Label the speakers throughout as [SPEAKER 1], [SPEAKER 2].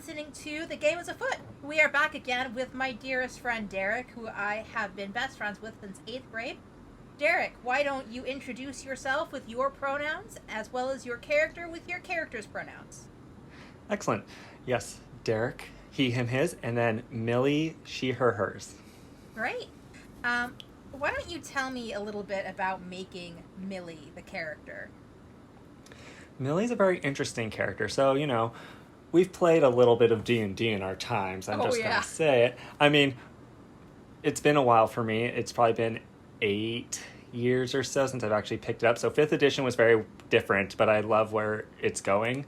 [SPEAKER 1] listening to The Game is Afoot. We are back again with my dearest friend Derek, who I have been best friends with since 8th grade. Derek, why don't you introduce yourself with your pronouns, as well as your character with your character's pronouns?
[SPEAKER 2] Excellent. Yes, Derek, he, him, his, and then Millie, she, her, hers.
[SPEAKER 1] Great. Why don't you tell me a little bit about making Millie the character?
[SPEAKER 2] Millie's a very interesting character. So, we've played a little bit of D&D in our times. I'm just going to say it. I mean, it's been a while for me. It's probably been 8 years or so since I've actually picked it up. So 5th edition was very different, but I love where it's going.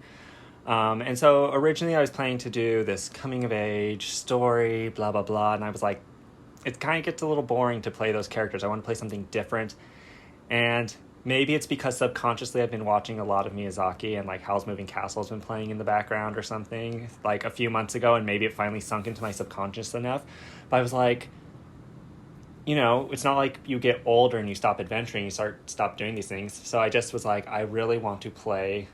[SPEAKER 2] And so originally I was planning to do this coming-of-age story, blah, blah, blah. And I was like, it kind of gets a little boring to play those characters. I want to play something different. And maybe it's because subconsciously I've been watching a lot of Miyazaki and like Howl's Moving Castle has been playing in the background or something like a few months ago, and maybe it finally sunk into my subconscious enough. But I was like, it's not like you get older and you stop adventuring, you stop doing these things. So I just was like, I really want to play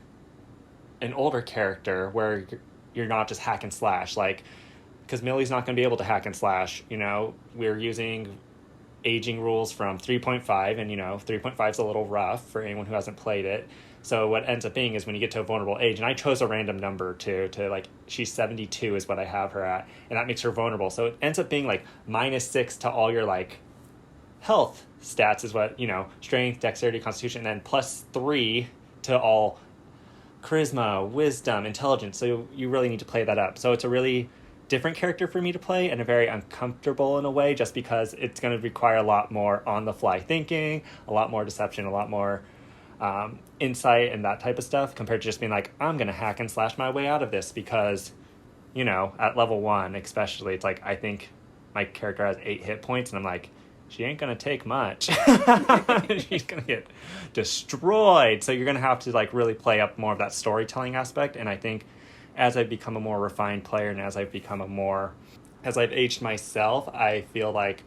[SPEAKER 2] an older character where you're not just hack and slash, like, because Millie's not going to be able to hack and slash. We're using aging rules from 3.5, and 3.5 is a little rough for anyone who hasn't played it. So what ends up being is when you get to a vulnerable age, and I chose a random number to like, she's 72 is what I have her at, and that makes her vulnerable. So it ends up being like -6 to all your like health stats is what, strength, dexterity, constitution, and then +3 to all charisma, wisdom, intelligence. So you really need to play that up. So it's a really different character for me to play, and a very uncomfortable in a way, just because it's going to require a lot more on the fly thinking, a lot more deception, a lot more insight and that type of stuff, compared to just being like, I'm going to hack and slash my way out of this. Because at level 1 especially, it's like, I think my character has 8 hit points, and I'm like, she ain't going to take much. She's going to get destroyed. So you're going to have to like really play up more of that storytelling aspect. And I think as I've become a more refined player, and as I've aged myself, I feel like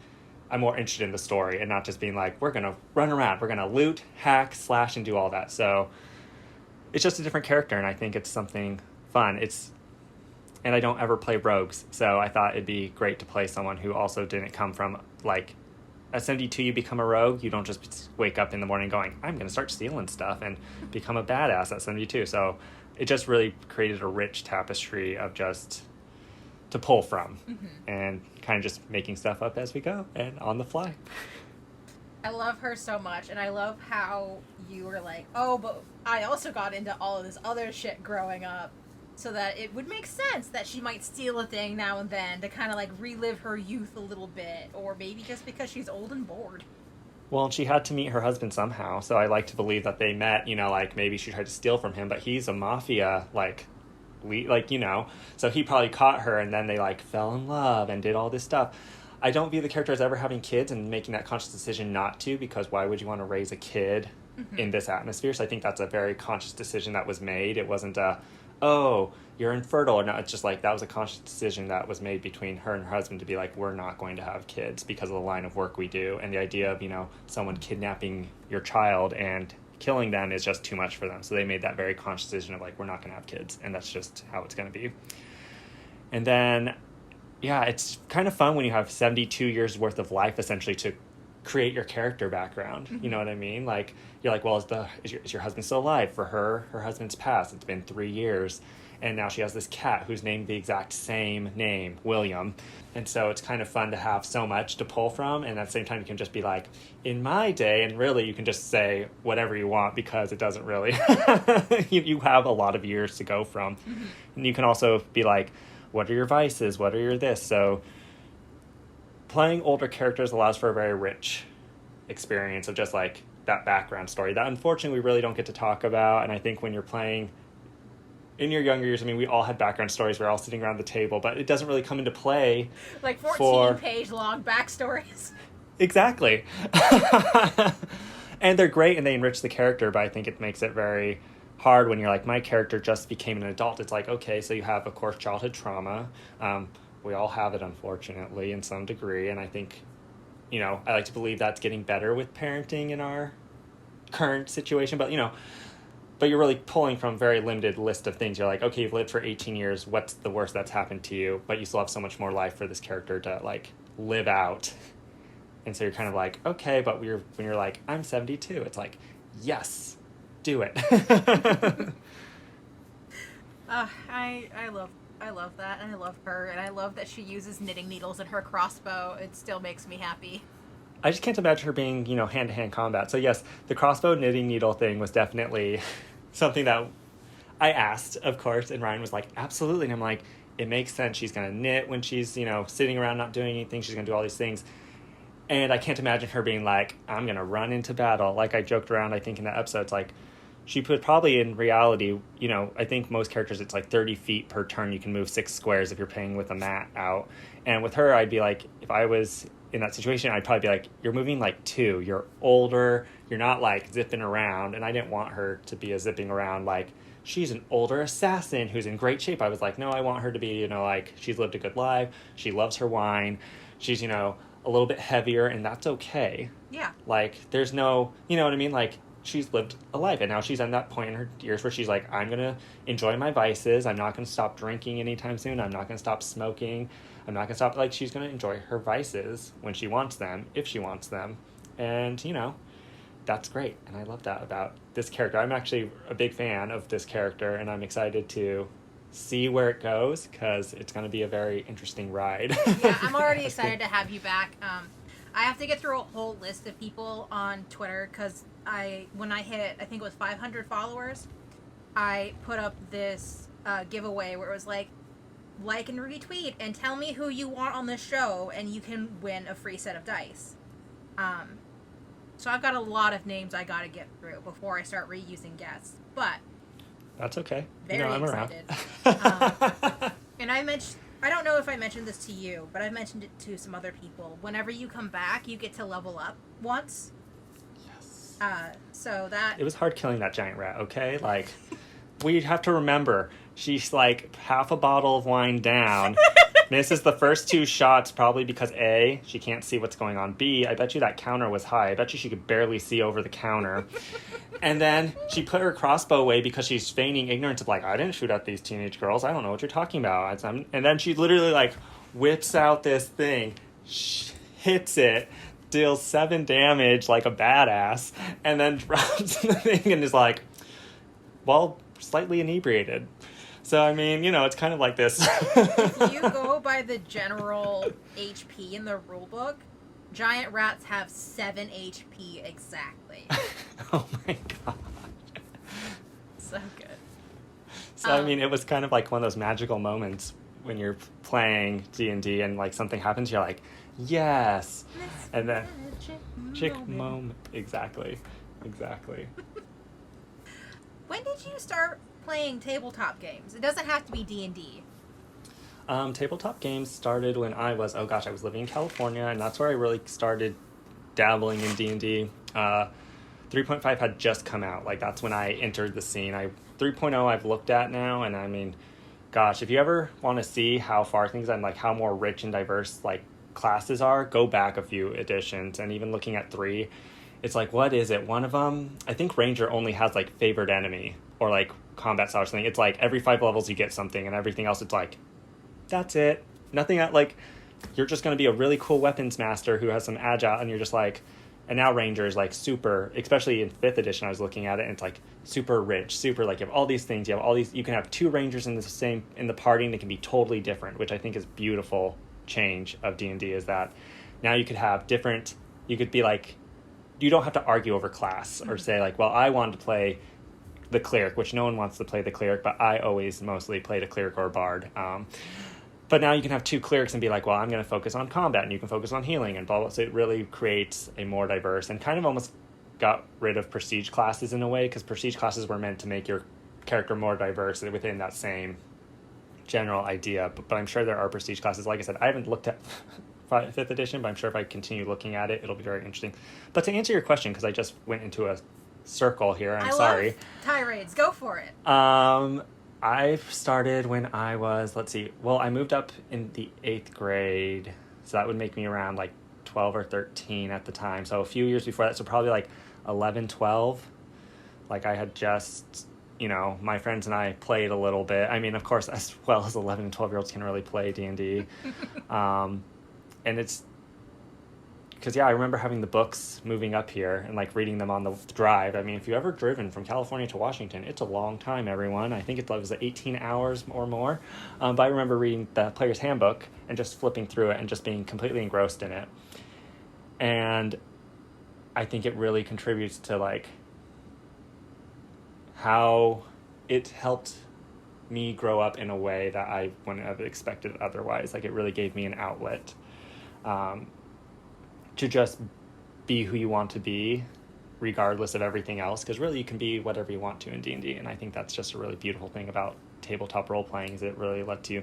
[SPEAKER 2] I'm more interested in the story and not just being like, we're going to run around, we're going to loot, hack, slash, and do all that. So it's just a different character, and I think it's something fun. And I don't ever play rogues, so I thought it'd be great to play someone who also didn't come from like, at 72 you become a rogue. You don't just wake up in the morning going, I'm going to start stealing stuff and become a badass at 72. So it just really created a rich tapestry of just to pull from, and kind of just making stuff up as we go and on the fly.
[SPEAKER 1] I love her so much, and I love how you were like, oh, but I also got into all of this other shit growing up, so that it would make sense that she might steal a thing now and then to kind of like relive her youth a little bit, or maybe just because she's old and bored.
[SPEAKER 2] Well, she had to meet her husband somehow, so I like to believe that they met, like maybe she tried to steal from him, but he's a mafia, so he probably caught her, and then they like fell in love and did all this stuff. I don't view the character as ever having kids and making that conscious decision not to, because why would you want to raise a kid in this atmosphere? So I think that's a very conscious decision that was made. It wasn't oh, you're infertile or not. It's just like, that was a conscious decision that was made between her and her husband to be like, we're not going to have kids because of the line of work we do. And the idea of, someone kidnapping your child and killing them is just too much for them. So they made that very conscious decision of like, we're not going to have kids. And that's just how it's going to be. And then, yeah, it's kind of fun when you have 72 years worth of life essentially to create your character background. You know what I mean? Like, you're like, well, is your husband still alive? For her husband's passed. It's been 3 years, and now she has this cat who's named the exact same name, William. And so it's kind of fun to have so much to pull from, and at the same time you can just be like, in my day, and really you can just say whatever you want, because it doesn't really you have a lot of years to go from. And you can also be like, what are your vices, what are your this? So playing older characters allows for a very rich experience of just like that background story that unfortunately we really don't get to talk about. And I think when you're playing in your younger years, I mean, we all had background stories, we're all sitting around the table, but it doesn't really come into play.
[SPEAKER 1] Like 14-page long backstories.
[SPEAKER 2] Exactly. And they're great and they enrich the character, but I think it makes it very hard when you're like, my character just became an adult. It's like, okay, so you have, of course, childhood trauma. We all have it, unfortunately, in some degree, and I think, I like to believe that's getting better with parenting in our current situation, but, but you're really pulling from a very limited list of things. You're like, okay, you've lived for 18 years. What's the worst that's happened to you? But you still have so much more life for this character to like live out. And so you're kind of like, okay, but when you're like, I'm 72, it's like, yes, do it.
[SPEAKER 1] I love that, and I love her, and I love that she uses knitting needles in her crossbow. It still makes me happy.
[SPEAKER 2] I just can't imagine her being, hand-to-hand combat. So yes, the crossbow knitting needle thing was definitely something that I asked, of course, and Ryan was like, absolutely. And I'm like, it makes sense. She's going to knit when she's, sitting around not doing anything. She's going to do all these things. And I can't imagine her being like, I'm going to run into battle. Like I joked around, I think, in that episode, it's like, she put probably in reality, I think most characters, it's like 30 feet per turn. You can move 6 squares if you're playing with a mat out. And with her, I'd be like, if I was in that situation, I'd probably be like, you're moving like 2. You're older. You're not like zipping around. And I didn't want her to be a zipping around like, she's an older assassin who's in great shape. I was like, no, I want her to be, like, she's lived a good life. She loves her wine. She's, a little bit heavier, and that's okay.
[SPEAKER 1] Yeah.
[SPEAKER 2] Like, there's no, you know what I mean? Like, she's lived a life, and now she's at that point in her years where she's like, I'm going to enjoy my vices. I'm not going to stop drinking anytime soon. I'm not going to stop smoking. I'm not going to stop. Like, she's going to enjoy her vices when she wants them, if she wants them. And, that's great. And I love that about this character. I'm actually a big fan of this character, and I'm excited to see where it goes because it's going to be a very interesting ride.
[SPEAKER 1] Yeah, I'm already excited to have you back. I have to get through a whole list of people on Twitter because when I hit, I think it was 500 followers, I put up this giveaway where it was like and retweet and tell me who you want on the show and you can win a free set of dice. So I've got a lot of names I got to get through before I start reusing guests, but
[SPEAKER 2] that's okay.
[SPEAKER 1] Very
[SPEAKER 2] I'm
[SPEAKER 1] excited. And I don't know if I mentioned this to you, but I've mentioned it to some other people. Whenever you come back, you get to level up once.
[SPEAKER 2] Yes.
[SPEAKER 1] So that...
[SPEAKER 2] It was hard killing that giant rat, okay? Like, we have to remember, she's like half a bottle of wine down, misses the first 2 shots probably because A, she can't see what's going on. B, I bet you that counter was high. I bet you she could barely see over the counter. And then she put her crossbow away because she's feigning ignorance of like, I didn't shoot at these teenage girls. I don't know what you're talking about. And then she literally like whips out this thing, hits it, deals 7 damage like a badass, and then drops the thing and is like, well, slightly inebriated. So, I mean, it's kind of like this.
[SPEAKER 1] If you go by the general HP in the rulebook, giant rats have 7 HP exactly.
[SPEAKER 2] Oh my god.
[SPEAKER 1] So good.
[SPEAKER 2] So, I mean, it was kind of like one of those magical moments when you're playing D&D and like something happens, you're like, yes. And then, magic moment. Exactly.
[SPEAKER 1] When did you start playing tabletop games? It doesn't have to be D&D.
[SPEAKER 2] Tabletop games started when I was living in California, and that's where I really started dabbling in D&D. 3.5 had just come out. Like, that's when I entered the scene. 3.0 I've looked at now, and I mean, gosh, if you ever want to see how far things and like how more rich and diverse like classes are, go back a few editions. And even looking at 3, it's like, what is it? One of them, I think Ranger only has like favored enemy or like combat style or something. It's like every 5 levels you get something, and everything else it's like, that's it. Nothing like, you're just going to be a really cool weapons master who has some agile, and you're just like, and now Ranger is like super, especially in 5th edition, I was looking at it, and it's like super rich, super like, you have all these things, you can have 2 Rangers in the party, and they can be totally different, which I think is beautiful change of D&D, is that now you could have different, you could be like, you don't have to argue over class or say like, well, I wanted to play the cleric, which no one wants to play the cleric, but I always mostly played a cleric or a bard. But now you can have 2 clerics and be like, well, I'm going to focus on combat, and you can focus on healing and blah, blah. So it really creates a more diverse, and kind of almost got rid of prestige classes in a way, because prestige classes were meant to make your character more diverse within that same general idea. But I'm sure there are prestige classes. Like I said, I haven't looked at 5th edition, but I'm sure if I continue looking at it, it'll be very interesting. But to answer your question, because I just went into a circle here, I'm sorry.
[SPEAKER 1] Love tirades. Go for it.
[SPEAKER 2] I started when I was, I moved up in the 8th grade, so that would make me around like 12 or 13 at the time. So a few years before that, so probably like 11, 12. Like, I had just, my friends and I played a little bit. I mean, of course, as well as 11 and 12-year-olds can really play D&D. And it's... Because, I remember having the books moving up here and, like, reading them on the drive. I mean, if you've ever driven from California to Washington, it's a long time, everyone. I think it was 18 hours or more. But I remember reading the Player's Handbook and just flipping through it and just being completely engrossed in it. And I think it really contributes to, like, how it helped me grow up in a way that I wouldn't have expected otherwise. Like, it really gave me an outlet. To just be who you want to be, regardless of everything else, because really you can be whatever you want to in D&D, and I think that's just a really beautiful thing about tabletop role-playing, is it really lets you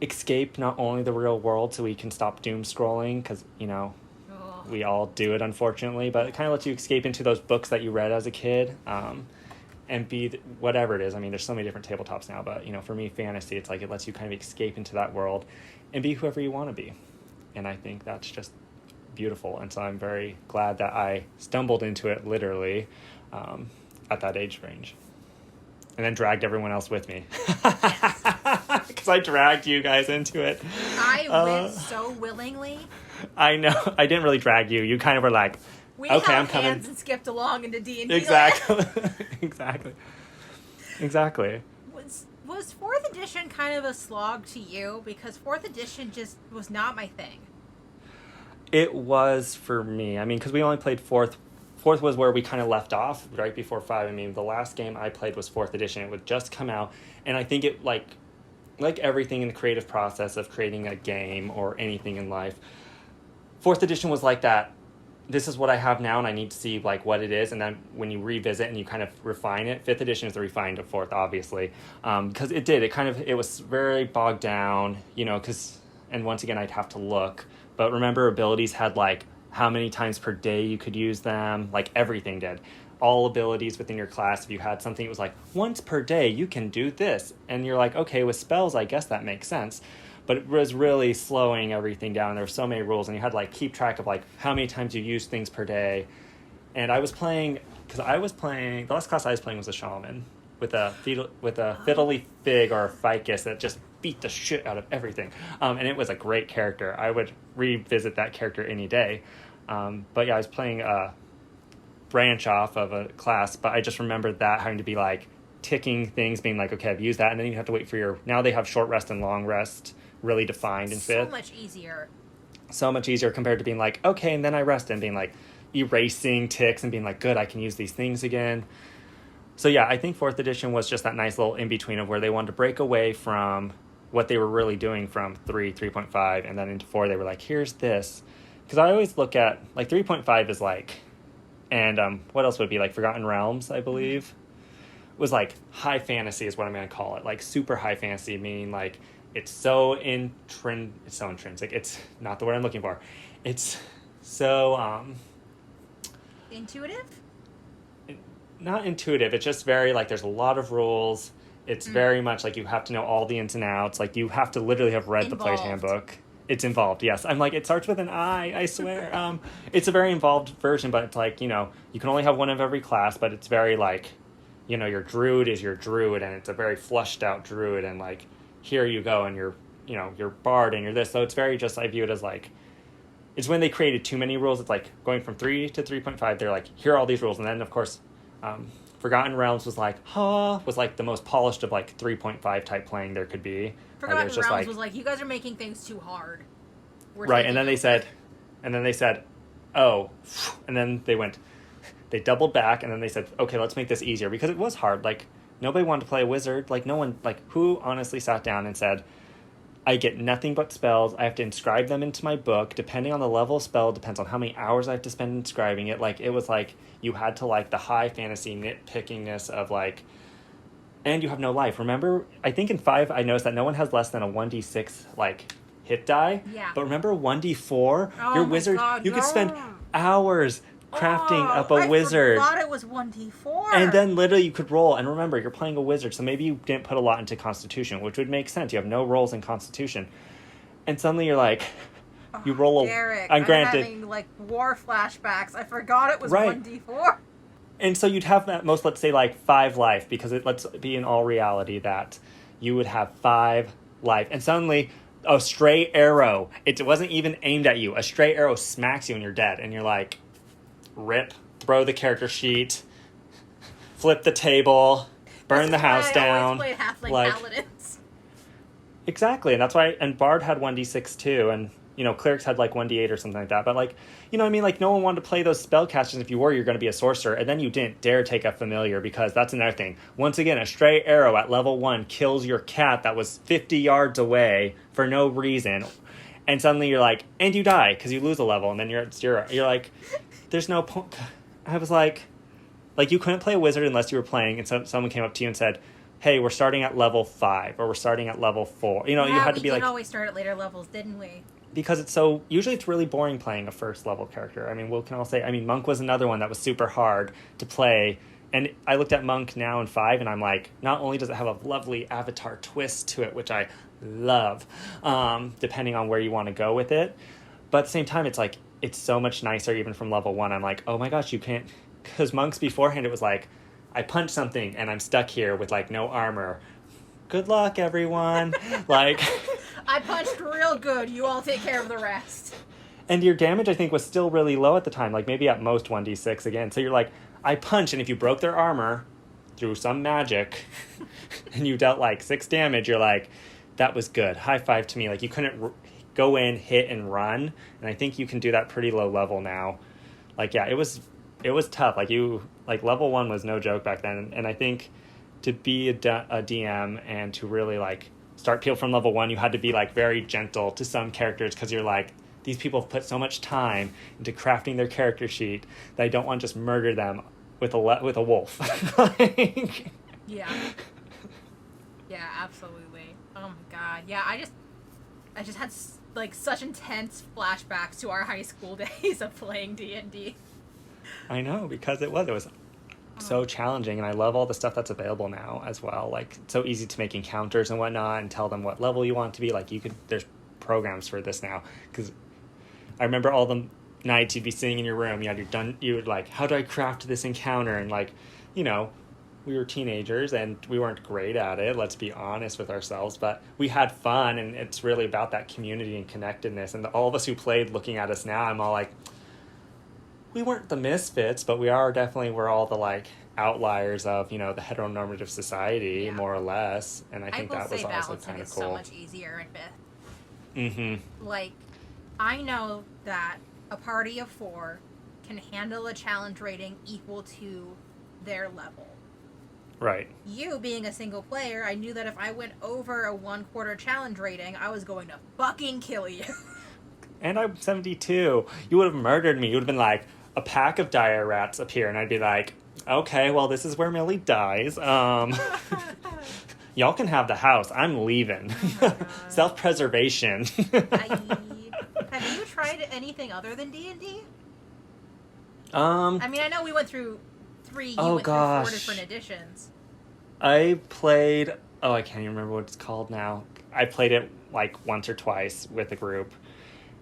[SPEAKER 2] escape not only the real world so we can stop doom scrolling, because, we all do it, unfortunately, but it kind of lets you escape into those books that you read as a kid, and be whatever it is. I mean, there's so many different tabletops now, but, for me, fantasy, it's like it lets you kind of escape into that world and be whoever you want to be, and I think that's just beautiful. And so I'm very glad that I stumbled into it literally at that age range, and then dragged everyone else with me, because I dragged you guys into it.
[SPEAKER 1] I went so willingly.
[SPEAKER 2] I know. I didn't really drag you. You kind of were like,
[SPEAKER 1] we
[SPEAKER 2] okay,
[SPEAKER 1] held
[SPEAKER 2] I'm coming.
[SPEAKER 1] hands and skipped along into D&D.
[SPEAKER 2] Exactly. Exactly.
[SPEAKER 1] Was 4th edition kind of a slog to you? Because 4th edition just was not my thing.
[SPEAKER 2] It was for me. I mean, because we only played 4th. 4th was where we kind of left off, right before 5. I mean, the last game I played was 4th edition. It would just come out. And I think it, like everything in the creative process of creating a game or anything in life, 4th edition was like that. This is what I have now, and I need to see, like, what it is. And then when you revisit and you kind of refine it, 5th edition is the refined of 4th, obviously. Because it was very bogged down, because, and once again, I'd have to look. But remember, abilities had, like, how many times per day you could use them. Like, everything did. All abilities within your class, if you had something, it was like, once per day, you can do this. And you're like, okay, with spells, I guess that makes sense. But it was really slowing everything down. There were so many rules, and you had to, like, keep track of, like, how many times you use things per day. And I was playing, the last class I was playing was a shaman with a fiddly fig or a ficus that just beat the shit out of everything. And it was a great character. I would revisit that character any day. But I was playing a branch off of a class, but I just remembered that having to be like ticking things, being like, okay, I've used that. And then you have to wait for now they have short rest and long rest really defined in 5th. So much easier compared to being like, okay, and then I rest, and being like erasing ticks and being like, good, I can use these things again. So I think 4th edition was just that nice little in-between of where they wanted to break away from what they were really doing from 3.5, and then into 4, they were like, here's this. Because I always look at, like, 3.5 is like, and what else would it be, like Forgotten Realms, I believe, was like high fantasy is what I'm going to call it. Like, super high fantasy, meaning, like, it's so intrinsic. It's not the word I'm looking for. It's so...
[SPEAKER 1] intuitive?
[SPEAKER 2] Not intuitive. It's just very, like, there's a lot of rules. It's very much like you have to know all the ins and outs. Like, you have to literally have read the Player's Handbook. It's involved, yes. I'm like, it starts with an I swear. It's a very involved version, but it's like, you can only have one of every class, but it's very, like, your druid is your druid, and it's a very flushed out druid, and, like, here you go, and you're bard, and you're this. So it's very just, I view it as, like, it's when they created too many rules. It's like going from 3 to 3.5, they're like, here are all these rules. And then, of course, Forgotten Realms was like the most polished of, like, 3.5 type playing there could be.
[SPEAKER 1] Forgotten Realms was like, you guys are making things too hard.
[SPEAKER 2] Right, and then they said, oh, and then they doubled back, and then they said, okay, let's make this easier, because it was hard. Like, nobody wanted to play a wizard. Like, no one, like, who honestly sat down and said, I get nothing but spells. I have to inscribe them into my book. Depending on the level of spell, depends on how many hours I have to spend inscribing it. Like, it was like you had to, like, the high fantasy nitpickingness of, like, and you have no life. Remember, I think in 5, I noticed that no one has less than a 1d6, like, hit die.
[SPEAKER 1] Yeah.
[SPEAKER 2] But remember 1d4? Your wizard,
[SPEAKER 1] God,
[SPEAKER 2] you could spend hours crafting up a wizard.
[SPEAKER 1] I thought it was 1d4.
[SPEAKER 2] And then literally you could roll. And remember, you're playing a wizard, so maybe you didn't put a lot into Constitution, which would make sense. You have no rolls in Constitution. And suddenly you're like, you roll
[SPEAKER 1] Derek,
[SPEAKER 2] I'm granted.
[SPEAKER 1] having, like, war flashbacks. I forgot it was 1d4.
[SPEAKER 2] And so you'd have at most, let's say, like 5 life, because let's be in all reality that you would have 5 life. And suddenly, a stray arrow, it wasn't even aimed at you. A stray arrow smacks you and you're dead. And you're like, rip, throw the character sheet, flip the table, burn the house down.
[SPEAKER 1] I always played halfling paladins.
[SPEAKER 2] Exactly. And that's why, and Bard had 1d6 too. And, you know, clerics had like 1d8 or something like that. But like, you know what I mean? Like, no one wanted to play those spellcasters. If you were, you're going to be a sorcerer. And then you didn't dare take a familiar, because that's another thing. Once again, a stray arrow at level 1 kills your cat that was 50 yards away for no reason. And suddenly you're like, and you die because you lose a level. And then you're at 0. You're like, there's no point. I was like, you couldn't play a wizard unless you were playing. And someone came up to you and said, hey, we're starting at level 5 or we're starting at level 4. You know, you had to be like...
[SPEAKER 1] we did always start at later levels, didn't we?
[SPEAKER 2] Because usually it's really boring playing a first level character. I mean, we can all say, Monk was another one that was super hard to play. And I looked at Monk now in 5 and I'm like, not only does it have a lovely avatar twist to it, which I love, depending on where you want to go with it. But at the same time, it's like, it's so much nicer even from level 1. I'm like, oh my gosh, you can't... Because Monks beforehand, it was like, I punch something and I'm stuck here with like no armor. Good luck, everyone. Like...
[SPEAKER 1] I punched real good. You all take care of the rest.
[SPEAKER 2] And your damage, I think, was still really low at the time. Like, maybe at most 1d6 again. So you're like, I punch, and if you broke their armor through some magic, and you dealt, like, 6 damage, you're like, that was good. High five to me. Like, you couldn't go in, hit, and run. And I think you can do that pretty low level now. Like, yeah, it was tough. Like, level 1 was no joke back then. And I think to be a DM and to really, like... start people from level 1, you had to be like very gentle to some characters, because you're like, these people have put so much time into crafting their character sheet that I don't want to just murder them with a wolf. Like...
[SPEAKER 1] Yeah, absolutely. Oh my god, yeah. I just had like such intense flashbacks to our high school days of playing D&D.
[SPEAKER 2] I know, because it was so challenging, and I love all the stuff that's available now as well. Like, it's so easy to make encounters and whatnot and tell them what level you want to be. Like, there's programs for this now, because I remember all the nights you'd be sitting in your room, you would like, how do I craft this encounter? And like, you know, we were teenagers and we weren't great at it, let's be honest with ourselves, but we had fun, and it's really about that community and connectedness. And all of us who played, looking at us now, I'm all like, we weren't the misfits, but we're all the like outliers of, you know, the heteronormative society, more or less. And I think that was also kind of cool.
[SPEAKER 1] So much easier in 5th.
[SPEAKER 2] Mm-hmm.
[SPEAKER 1] Like, I know that a party of 4 can handle a challenge rating equal to their level.
[SPEAKER 2] Right. You
[SPEAKER 1] being a single player, I knew that if I went over a 1/4 challenge rating, I was going to fucking kill you.
[SPEAKER 2] And I'm 72. You would have murdered me. You would have been like, a pack of dire rats appear, and I'd be like, okay, well, this is where Millie dies. Y'all can have the house. I'm leaving. Oh self-preservation.
[SPEAKER 1] Have you tried anything other than D&D? I mean, I know we went through 3. You went through 4 different editions.
[SPEAKER 2] I played... Oh, I can't even remember what it's called now. I played it like once or twice with a group,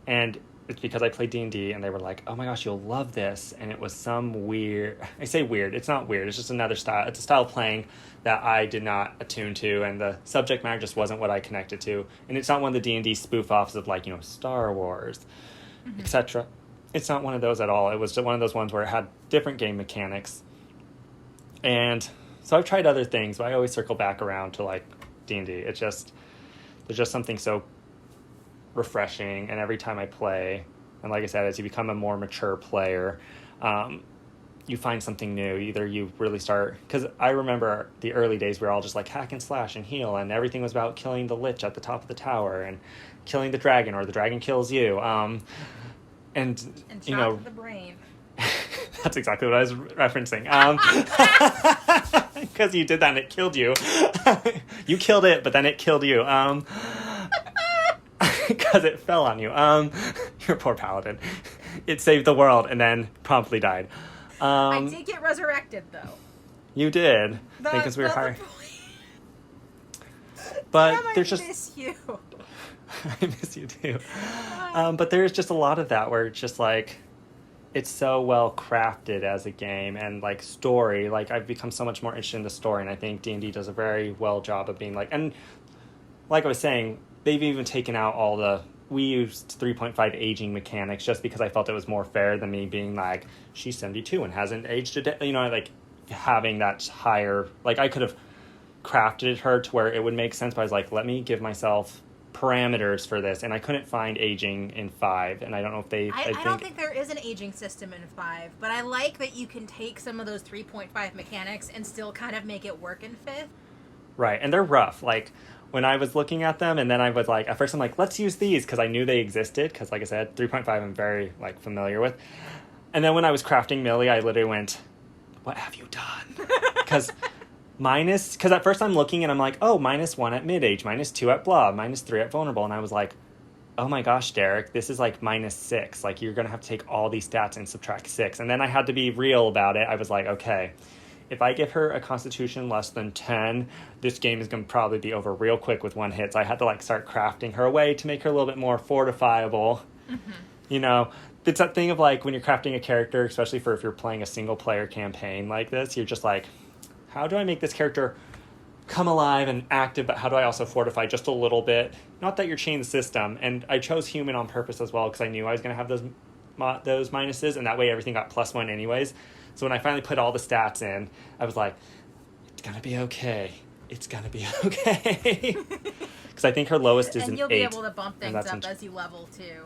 [SPEAKER 2] and it's because I played D&D, and they were like, oh my gosh, you'll love this. And it was some weird... I say weird. It's not weird. It's just another style. It's a style of playing that I did not attune to, and the subject matter just wasn't what I connected to. And it's not one of the D&D spoof-offs of, like, you know, Star Wars, etc. It's not one of those at all. It was just one of those ones where it had different game mechanics. And so I've tried other things, but I always circle back around to, like, D&D. It's just... There's just something so refreshing, and every time I play, and like I said, as you become a more mature player, you find something new. Either you really start, because I remember the early days we were all just like hack and slash and heal, and everything was about killing the lich at the top of the tower and killing the dragon, or the dragon kills you, and you know,
[SPEAKER 1] the brain.
[SPEAKER 2] That's exactly what I was referencing, because you did that and it killed you. You killed it, but then it killed you, because it fell on you. Your poor paladin. It saved the world and then promptly died.
[SPEAKER 1] I did get resurrected, though.
[SPEAKER 2] You did. Because we were higher.
[SPEAKER 1] But there's just... I miss you.
[SPEAKER 2] I miss you too. But there's just a lot of that where it's just like, it's so well crafted as a game, and like story, like I've become so much more interested in the story, and I think D&D does a very well job of being like, and like I was saying, they've even taken out all the, we used 3.5 aging mechanics just because I felt it was more fair than me being like, she's 72 and hasn't aged a day, you know, like having that higher, like I could have crafted her to where it would make sense, but I was like, let me give myself parameters for this, and I couldn't find aging in 5, and I don't know if they
[SPEAKER 1] I don't think there is an aging system in 5, but I like that you can take some of those 3.5 mechanics and still kind of make it work in 5th.
[SPEAKER 2] Right, and they're rough. Like when I was looking at them, and then I was like, at first I'm like, let's use these because I knew they existed, because like I said, 3.5 I'm very like familiar with. And then when I was crafting Millie, I literally went, what have you done? Because at first I'm looking and I'm like, oh, -1 at mid-age, -2 at blah, -3 at vulnerable. And I was like, oh my gosh, Derek, this is like -6. Like, you're going to have to take all these stats and subtract 6. And then I had to be real about it. I was like, okay, if I give her a constitution less than 10, this game is going to probably be over real quick with 1 hit. So I had to like start crafting her away to make her a little bit more fortifiable. Mm-hmm. You know, it's that thing of like when you're crafting a character, especially if you're playing a single player campaign like this, you're just like, how do I make this character come alive and active, but how do I also fortify just a little bit? Not that you're changing the system. And I chose human on purpose as well because I knew I was going to have those minuses, and that way everything got +1 anyways. So when I finally put all the stats in, I was like, it's going to be okay. It's going to be okay. Because I think her lowest is an 8.
[SPEAKER 1] And you'll be able to bump things up as you level, too.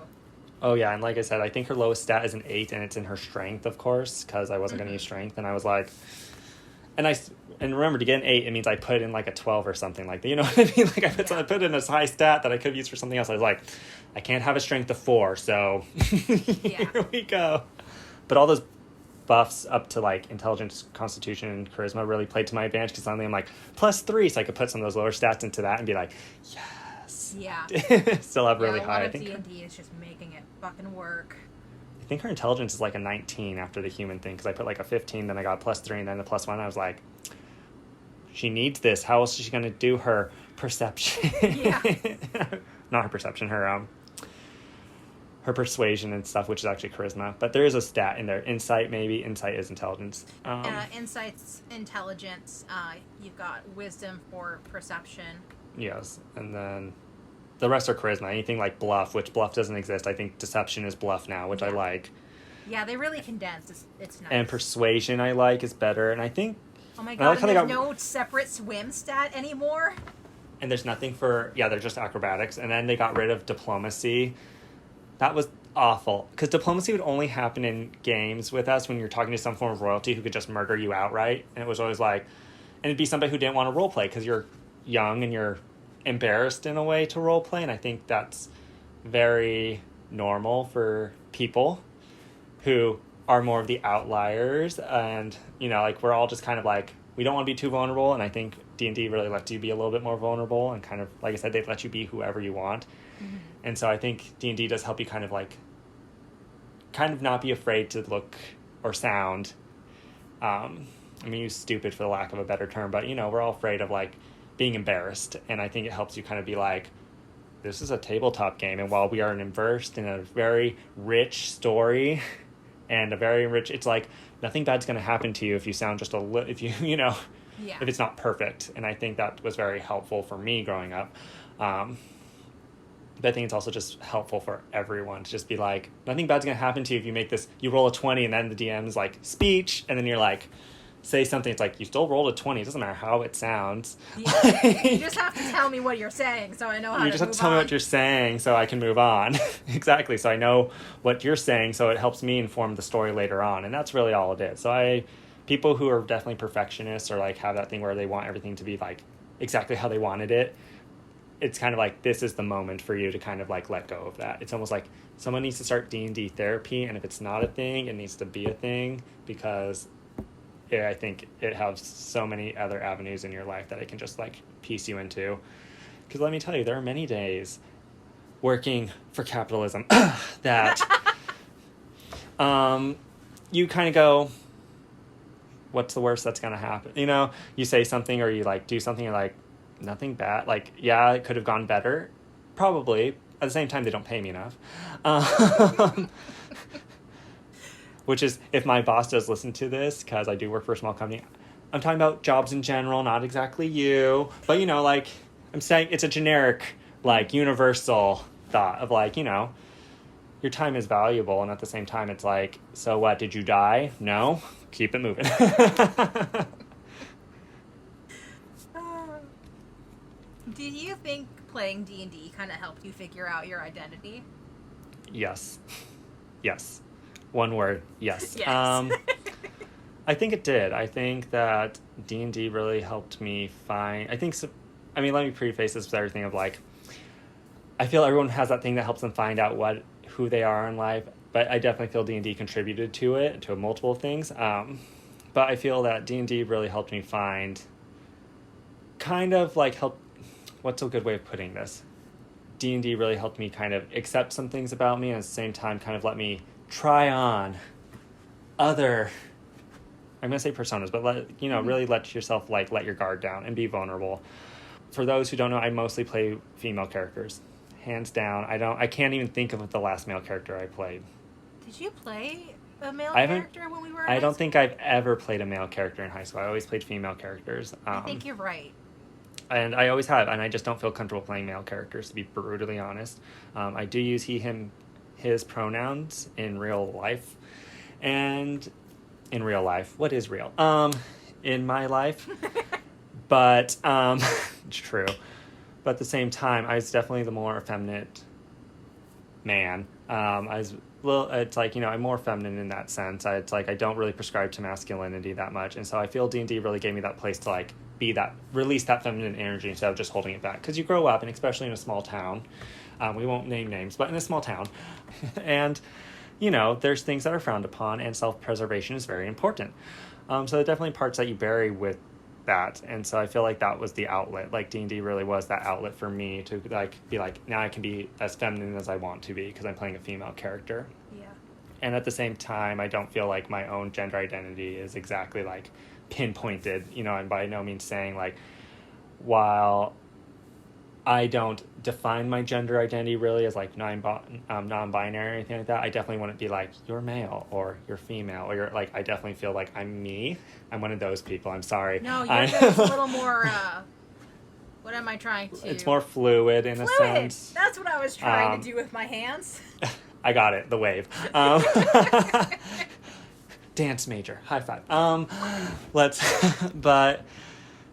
[SPEAKER 2] Oh, yeah, and like I said, I think her lowest stat is an 8, and it's in her strength, of course, because I wasn't going to use strength, and I was like... And remember, to get an 8, it means I put in like a 12 or something like that. You know what I mean? Like I put in a high stat that I could have used for something else. I was like, I can't have a strength of 4, so here we go. But all those buffs up to like intelligence, constitution, and charisma really played to my advantage because suddenly I'm like +3, so I could put some of those lower stats into that and be like, yes.
[SPEAKER 1] Yeah.
[SPEAKER 2] Still have really high.
[SPEAKER 1] I think D&D is just making it fucking work.
[SPEAKER 2] I think her intelligence is like a 19 after the human thing, because I put like a 15, then I got +3, and then the +1. I was like, she needs this. How else is she going to do her perception?
[SPEAKER 1] Yeah.
[SPEAKER 2] Not her perception, her persuasion and stuff, which is actually charisma. But there is a stat in there. Insight, maybe. Insight is intelligence.
[SPEAKER 1] Insight's intelligence. You've got wisdom for perception.
[SPEAKER 2] Yes, and then... the rest are charisma. Anything like bluff, which bluff doesn't exist. I think deception is bluff now, which I like.
[SPEAKER 1] Yeah, they really condensed. It's nice.
[SPEAKER 2] And persuasion I like is better. And I think...
[SPEAKER 1] oh my god, there's no separate swim stat anymore?
[SPEAKER 2] And there's nothing for... yeah, they're just acrobatics. And then they got rid of diplomacy. That was awful. Because diplomacy would only happen in games with us when you're talking to some form of royalty who could just murder you outright. And it was always like... and it'd be somebody who didn't want to roleplay because you're young and you're embarrassed in a way to role play, and I think that's very normal for people who are more of the outliers, and you know, like we're all just kind of like, we don't want to be too vulnerable, and I think D&D really lets you be a little bit more vulnerable, and kind of like I said, they let you be whoever you want. Mm-hmm. And so I think D&D does help you kind of not be afraid to look or sound I mean, use stupid for the lack of a better term, but you know, we're all afraid of like being embarrassed, and I think it helps you kind of be like, this is a tabletop game, and while we are immersed in a very rich story and a very rich, it's like nothing bad's going to happen to you if you sound just if you know, if it's not perfect. And I think that was very helpful for me growing up. But I think it's also just helpful for everyone to just be like, nothing bad's going to happen to you if you make this, you roll a 20 and then the DM's like speech, and then you're like, say something, it's like, you still rolled a 20. It doesn't matter how it sounds.
[SPEAKER 1] Yeah. You just have to tell me what you're saying so I know how to move on.
[SPEAKER 2] You just have to tell me what you're saying so I can move on. Exactly. So I know what you're saying, so it helps me inform the story later on. And that's really all it is. So people who are definitely perfectionists or like have that thing where they want everything to be like exactly how they wanted it, it's kind of like, this is the moment for you to kind of like let go of that. It's almost like someone needs to start D&D therapy, and if it's not a thing, it needs to be a thing, because I think it has so many other avenues in your life that it can just like piece you into. Because let me tell you, there are many days working for capitalism that you kind of go, what's the worst that's going to happen? You know, you say something or you like do something, you're like, nothing bad. Like, yeah, it could have gone better. Probably. At the same time, they don't pay me enough. which is, if my boss does listen to this, because I do work for a small company, I'm talking about jobs in general, not exactly you. But, you know, like, I'm saying it's a generic, like, universal thought of, like, you know, your time is valuable. And at the same time, it's like, so what? Did you die? No? Keep it moving.
[SPEAKER 1] Did you think playing D&D kind of helped you figure out your identity?
[SPEAKER 2] Yes. Yes. One word. Yes.
[SPEAKER 1] Yes.
[SPEAKER 2] I think it did. I think that D&D really helped me find... let me preface this with everything of, like, I feel everyone has that thing that helps them find out who they are in life, but I definitely feel D&D contributed to it, to multiple things. But I feel that D&D really helped me find what's a good way of putting this? D&D really helped me kind of accept some things about me, and at the same time kind of let me try on other, I'm going to say personas, but really let yourself, like, let your guard down and be vulnerable. For those who don't know, I mostly play female characters. Hands down. I can't even think of the last male character I played.
[SPEAKER 1] Did you play a male character when we were in high
[SPEAKER 2] I don't
[SPEAKER 1] school?
[SPEAKER 2] think I've ever played a male character in high school. I always played female characters.
[SPEAKER 1] I think you're right.
[SPEAKER 2] And I always have, and I just don't feel comfortable playing male characters, to be brutally honest. I do use he, him, his pronouns in real life. And in real life, what is real? In my life. But, true. But at the same time, I was definitely the more effeminate man. It's like, you know, I'm more feminine in that sense. It's like I don't really prescribe to masculinity that much. And so I feel D&D really gave me that place to, like, release that feminine energy instead of just holding it back. Because you grow up, and especially in a small town, we won't name names, but in a small town, and, you know, there's things that are frowned upon, and self-preservation is very important. So there are definitely parts that you bury with that, and so I feel like that was the outlet. Like, D&D really was that outlet for me to, like, be like, now I can be as feminine as I want to be because I'm playing a female character.
[SPEAKER 1] Yeah.
[SPEAKER 2] And at the same time, I don't feel like my own gender identity is exactly, like, pinpointed. You know, I'm by no means saying, like, while I don't define my gender identity really as, like, non-binary or anything like that, I definitely wouldn't be like, you're male or you're female or you're, like, I definitely feel like I'm me. I'm one of those people. I'm sorry.
[SPEAKER 1] No, yours is a little more, what am I trying to...
[SPEAKER 2] It's more fluid in a sense.
[SPEAKER 1] That's what I was trying to do with my hands.
[SPEAKER 2] I got it. The wave. Dance major. High five. But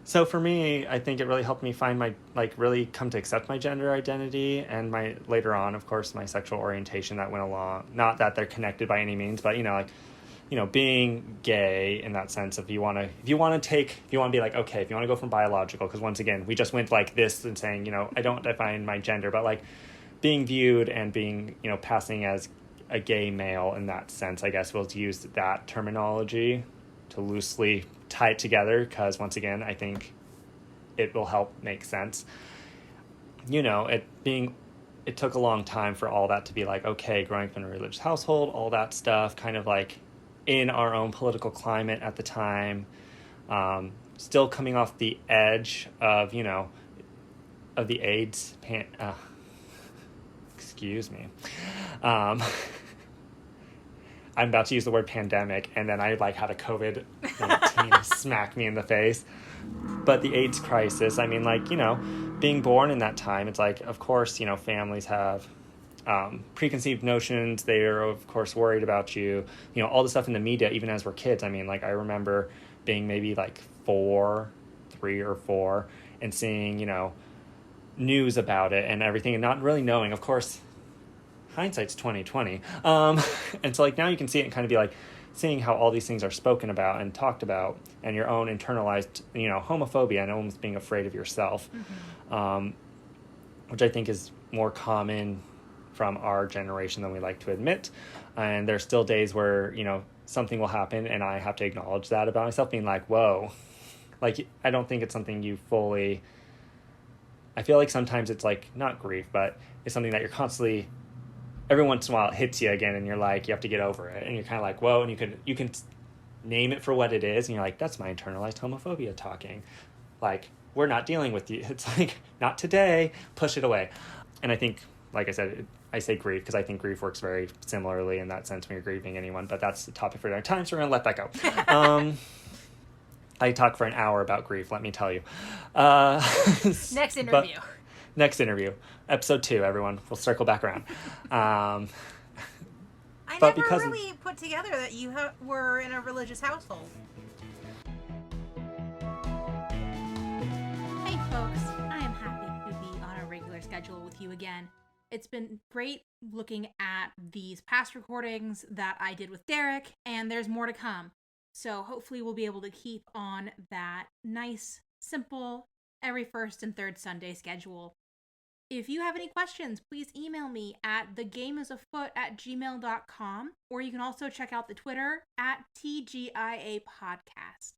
[SPEAKER 2] so for me, I think it really helped me find my, like, really come to accept my gender identity and later on, of course, my sexual orientation that went along. Not that they're connected by any means, but, you know, like, you know, being gay in that sense, if you want to be like, okay, if you want to go from biological, because once again, we just went like this and saying, you know, I don't define my gender, but, like, being viewed and being, you know, passing as a gay male in that sense, I guess we'll use that terminology to loosely tie it together, because once again, I think it will help make sense. You know, it took a long time for all that to be like, okay, growing up in a religious household, all that stuff, kind of like in our own political climate at the time, still coming off the edge of, you know, of the AIDS excuse me. I'm about to use the word pandemic, and then I, like, had a COVID-19 smack me in the face. But the AIDS crisis, I mean, like, you know, being born in that time, it's like, of course, you know, families have preconceived notions. They are, of course, worried about you. You know, all the stuff in the media, even as we're kids. I mean, like, I remember being maybe, like, 3 or 4, and seeing, you know, news about it and everything, and not really knowing, of course, hindsight's 20/20. And so, like, now you can see it and kind of be like seeing how all these things are spoken about and talked about, and your own internalized, you know, homophobia and almost being afraid of yourself, which I think is more common from our generation than we like to admit. And there's still days where, you know, something will happen and I have to acknowledge that about myself, being like, whoa, like, I don't think it's something you fully, I feel like sometimes it's like, not grief, but it's something that you're constantly, every once in a while it hits you again, and you're like, you have to get over it, and you're kind of like, whoa, and you can name it for what it is, and you're like, that's my internalized homophobia talking. Like, we're not dealing with you. It's like, not today, push it away. And I think like I said, I say grief because I think grief works very similarly in that sense when you're grieving anyone, but that's the topic for another time, so we're going to let that go. I talk for an hour about grief, let me tell you.
[SPEAKER 1] Next interview.
[SPEAKER 2] Next interview. Episode 2, everyone. We'll circle back around.
[SPEAKER 1] I never really put together that you were in a religious household. Hey, folks. I am happy to be on a regular schedule with you again. It's been great looking at these past recordings that I did with Derek, and there's more to come. So hopefully we'll be able to keep on that nice, simple, every first and third Sunday schedule. If you have any questions, please email me at thegameIsafoot@gmail.com, or you can also check out the Twitter at TGIA Podcast.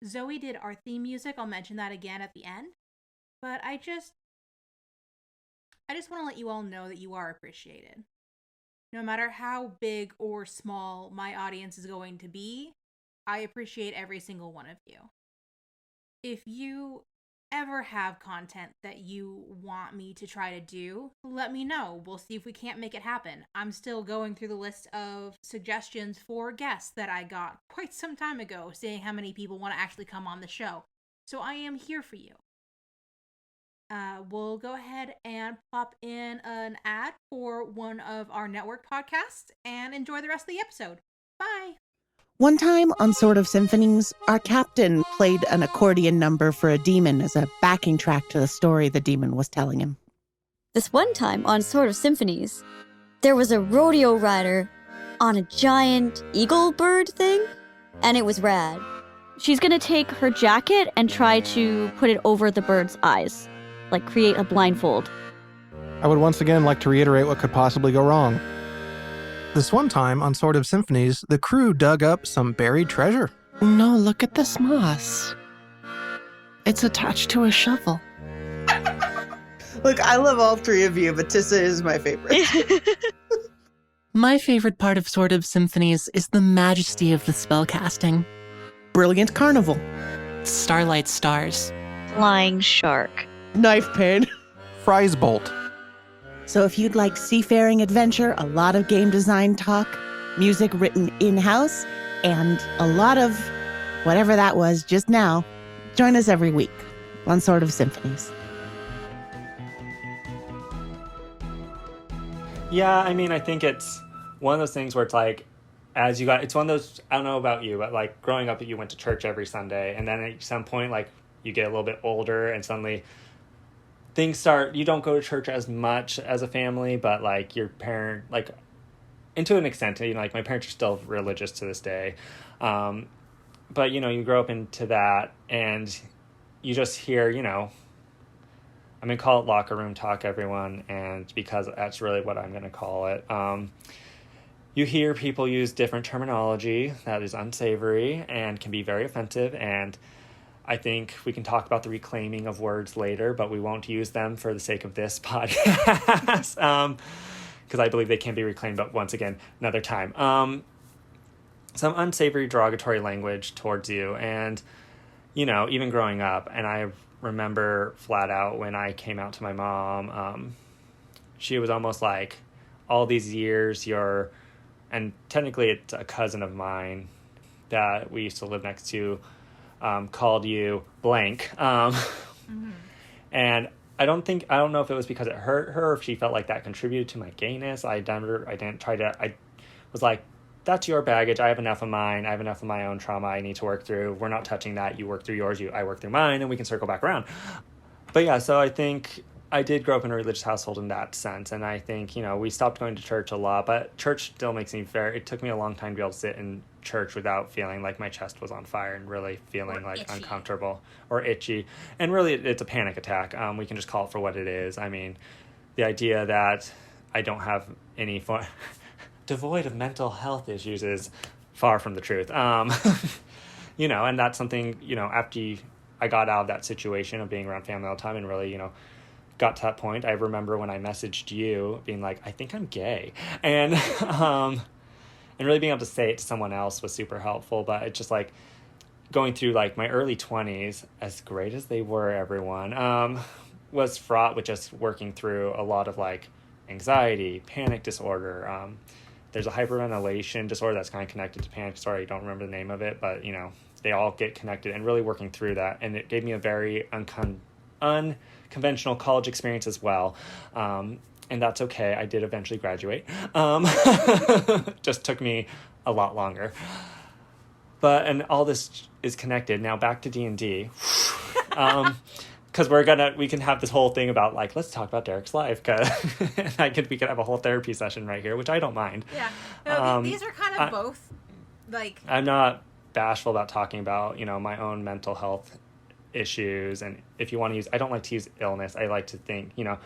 [SPEAKER 1] Zoe did our theme music. I'll mention that again at the end. But I just want to let you all know that you are appreciated. No matter how big or small my audience is going to be, I appreciate every single one of you. If you ever have content that you want me to try to do, let me know. We'll see if we can't make it happen. I'm still going through the list of suggestions for guests that I got quite some time ago, seeing how many people want to actually come on the show. So I am here for you. We'll go ahead and pop in an ad for one of our network podcasts and enjoy the rest of the episode. Bye!
[SPEAKER 3] One time on Sort of Symphonies, our captain played an accordion number for a demon as a backing track to the story the demon was telling him.
[SPEAKER 4] This one time on Sort of Symphonies, there was a rodeo rider on a giant eagle bird thing, and it was rad. She's gonna take her jacket and try to put it over the bird's eyes, like create a blindfold.
[SPEAKER 5] I would once again like to reiterate what could possibly go wrong. This one time on Sort of Symphonies, the crew dug up some buried treasure.
[SPEAKER 3] No, look at this moss. It's attached to a shovel.
[SPEAKER 6] Look, I love all three of you, but Tissa is my favorite.
[SPEAKER 7] My favorite part of Sort of Symphonies is the majesty of the spellcasting.
[SPEAKER 3] Brilliant carnival.
[SPEAKER 7] Starlight stars.
[SPEAKER 4] Flying shark.
[SPEAKER 3] Knife pain.
[SPEAKER 5] Fries bolt.
[SPEAKER 3] So if you'd like seafaring adventure, a lot of game design talk, music written in-house, and a lot of whatever that was just now, join us every week on Sort of Symphonies.
[SPEAKER 2] Yeah, I mean, I think it's one of those things where it's like, it's one of those, I don't know about you, but like growing up, you went to church every Sunday, and then at some point, like, you get a little bit older, and suddenly you don't go to church as much as a family, but like your parent, like, into an extent, like my parents are still religious to this day. But, you grow up into that, and you just hear, I'm going to call it locker room talk, everyone, and because that's really what I'm going to call it. You hear people use different terminology that is unsavory and can be very offensive, and I think we can talk about the reclaiming of words later, but we won't use them for the sake of this podcast, because I believe they can be reclaimed, but once again, another time. Some unsavory derogatory language towards you, and, even growing up, and I remember flat out when I came out to my mom, she was almost like, all these years, and technically it's a cousin of mine that we used to live next to, called you blank. And I don't know if it was because it hurt her or if she felt like that contributed to my gayness. I was like, that's your baggage. I have enough of mine. I have enough of my own trauma I need to work through. We're not touching that. You work through yours. I work through mine, and we can circle back around. But yeah, so I think I did grow up in a religious household in that sense. And I think, we stopped going to church a lot, but church still makes me it took me a long time to be able to sit in church without feeling like my chest was on fire and really feeling like itchy. Uncomfortable or itchy. And really, it's a panic attack. We can just call it for what it is. I mean, the idea that I don't have any devoid of mental health issues is far from the truth. And that's something, after I got out of that situation of being around family all the time and really, got to that point, I remember when I messaged you being like, I think I'm gay. And really being able to say it to someone else was super helpful. But it's just like going through like my early 20s, as great as they were, everyone, was fraught with just working through a lot of like anxiety, panic disorder. There's a hyperventilation disorder that's kind of connected to panic disorder. I don't remember the name of it, but, you know, they all get connected, and really working through that. And it gave me a very unconventional college experience as well. And that's okay. I did eventually graduate. Just took me a lot longer. And all this is connected. Now back to D&D. Because we can have this whole thing about, like, let's talk about Derek's life. We could have a whole therapy session right here, which I don't mind.
[SPEAKER 1] Yeah. No, these are kind of both, like...
[SPEAKER 2] I'm not bashful about talking about, you know, my own mental health issues. And if you want to use... I don't like to use illness. I like to think, you know,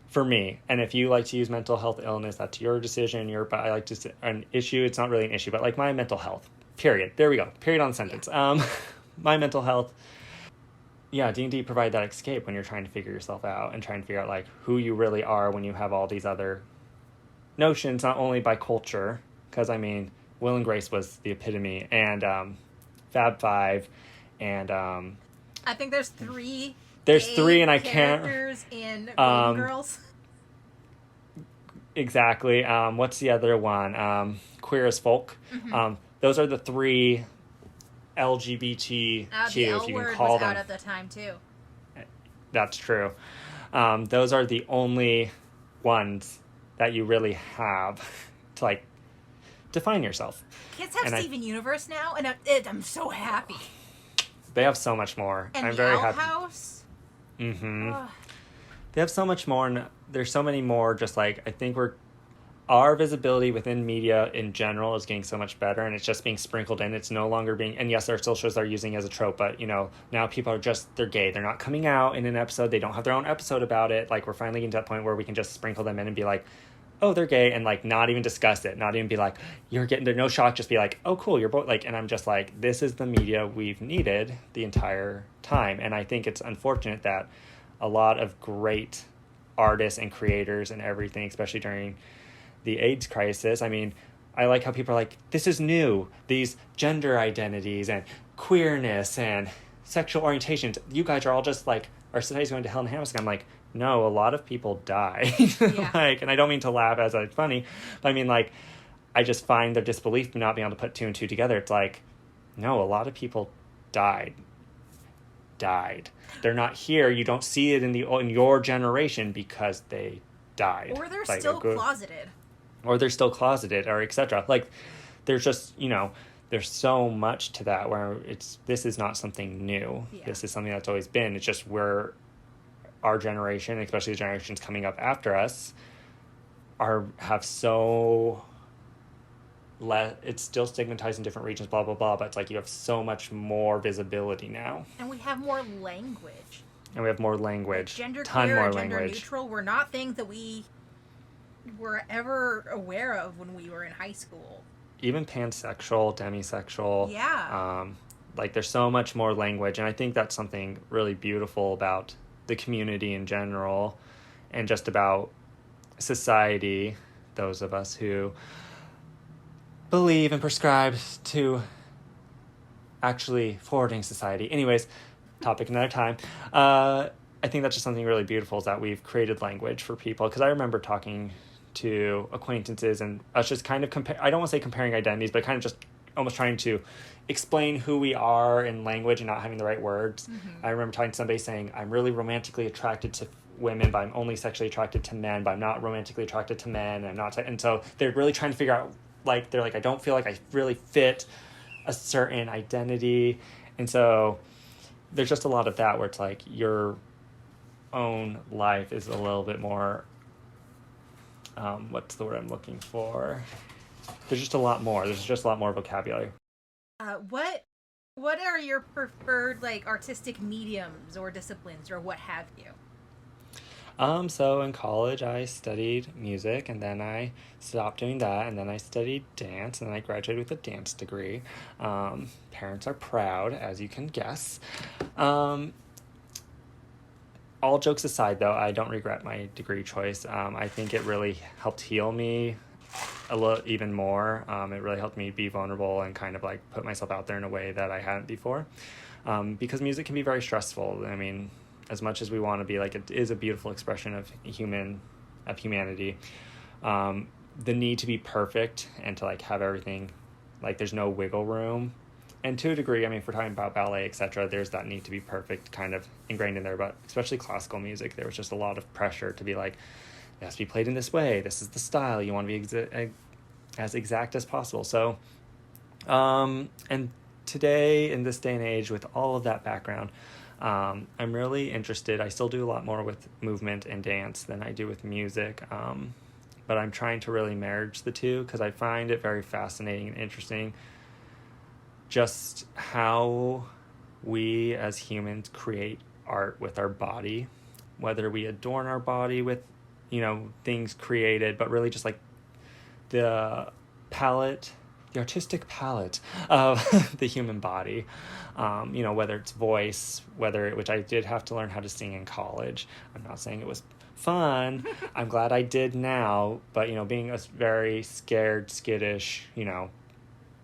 [SPEAKER 2] for me. And if you like to use mental health illness, that's your decision. But I like to... An issue, it's not really an issue, but, like, my mental health. Period. There we go. Period on the sentence. Yeah. My mental health... Yeah, D&D provide that escape when you're trying to figure yourself out and trying to figure out, like, who you really are when you have all these other notions, not only by culture, because, I mean, Will and Grace was the epitome, and Fab Five, and...
[SPEAKER 1] I think there's three...
[SPEAKER 2] There's three, and I can't...
[SPEAKER 1] characters in Golden Girls.
[SPEAKER 2] Exactly. What's the other one? Queer as Folk. Mm-hmm. Those are the three... LGBTQ,
[SPEAKER 1] the L
[SPEAKER 2] if you
[SPEAKER 1] word
[SPEAKER 2] can call
[SPEAKER 1] was
[SPEAKER 2] them.
[SPEAKER 1] Out at the time too.
[SPEAKER 2] That's true. Those are the only ones that you really have to, like, define yourself.
[SPEAKER 1] Kids have Steven Universe now, and I'm so happy.
[SPEAKER 2] They have so much more.
[SPEAKER 1] And
[SPEAKER 2] I'm very happy.
[SPEAKER 1] House.
[SPEAKER 2] Mm-hmm. They have so much more, and there's so many more. Just like, I think our visibility within media in general is getting so much better, and it's just being sprinkled in. It's no longer being, and yes, there are still shows they're using as a trope, but, you know, now people they're gay. They're not coming out in an episode. They don't have their own episode about it. Like, we're finally getting to that point where we can just sprinkle them in and be like, oh, they're gay, and, like, not even discuss it. Not even be like, you're getting, there's no shock. Just be like, oh, cool, you're both, like, and I'm just like, this is the media we've needed the entire time. And I think it's unfortunate that a lot of great artists and creators and everything, especially during the AIDS crisis. I mean, I like how people are like, this is new. These gender identities and queerness and sexual orientations. You guys are all just like, our society's going to hell in a handbasket. I'm like, no, a lot of people die.
[SPEAKER 1] Yeah.
[SPEAKER 2] Like, and I don't mean to laugh as it's funny, but I mean, like, I just find their disbelief not being able to put two and two together. It's like, no, a lot of people died. They're not here. You don't see it in your generation because they died.
[SPEAKER 1] Or they're still closeted.
[SPEAKER 2] Or they're still closeted, or etc. Like, there's just, you know, there's so much to that where this is not something new. Yeah. This is something that's always been. It's just where our generation, especially the generations coming up after us, have so it's still stigmatized in different regions, blah, blah, blah, but it's like you have so much more visibility now.
[SPEAKER 1] And we have more language.
[SPEAKER 2] Like
[SPEAKER 1] gender
[SPEAKER 2] ton
[SPEAKER 1] queer
[SPEAKER 2] more
[SPEAKER 1] and gender
[SPEAKER 2] language.
[SPEAKER 1] Neutral were not things that we were ever aware of when we were in high school.
[SPEAKER 2] Even pansexual, demisexual.
[SPEAKER 1] Yeah.
[SPEAKER 2] Like, there's so much more language, and I think that's something really beautiful about the community in general, and just about society, those of us who believe and prescribe to actually forwarding society. Anyways, topic another time. I think that's just something really beautiful, is that we've created language for people, because I remember talking to acquaintances and us just kind of I don't want to say comparing identities, but kind of just almost trying to explain who we are in language and not having the right words. Mm-hmm. I remember talking to somebody saying, I'm really romantically attracted to women, but I'm only sexually attracted to men, but I'm not romantically attracted to men, and I'm not and so they're really trying to figure out, like, they're like, I don't feel like I really fit a certain identity. And so there's just a lot of that where it's like your own life is a little bit more what's the word I'm looking for? There's just a lot more. There's just a lot more vocabulary.
[SPEAKER 1] What are your preferred, like, artistic mediums or disciplines, or what have you?
[SPEAKER 2] So in college I studied music, and then I stopped doing that, and then I studied dance, and then I graduated with a dance degree. Parents are proud, as you can guess. All jokes aside, though, I don't regret my degree choice. I think it really helped heal me a little even more. It really helped me be vulnerable and kind of, like, put myself out there in a way that I hadn't before. Because music can be very stressful. I mean, as much as we want to be, like, it is a beautiful expression of human of humanity. The need to be perfect and to like have everything, like there's no wiggle room. And to a degree, I mean, if we're talking about ballet, etc., there's that need to be perfect kind of ingrained in there. But especially classical music, there was just a lot of pressure to be like, it has to be played in this way. This is the style. You want to be as exact as possible. So, and today, in this day and age, with all of that background, I'm really interested. I still do a lot more with movement and dance than I do with music. But I'm trying to really merge the two because I find it very fascinating and interesting just how we as humans create art with our body, whether we adorn our body with, things created, but really just like the artistic palette of the human body, whether it's voice, which I did have to learn how to sing in college. I'm not saying it was fun. I'm glad I did now, but being a very scared, skittish,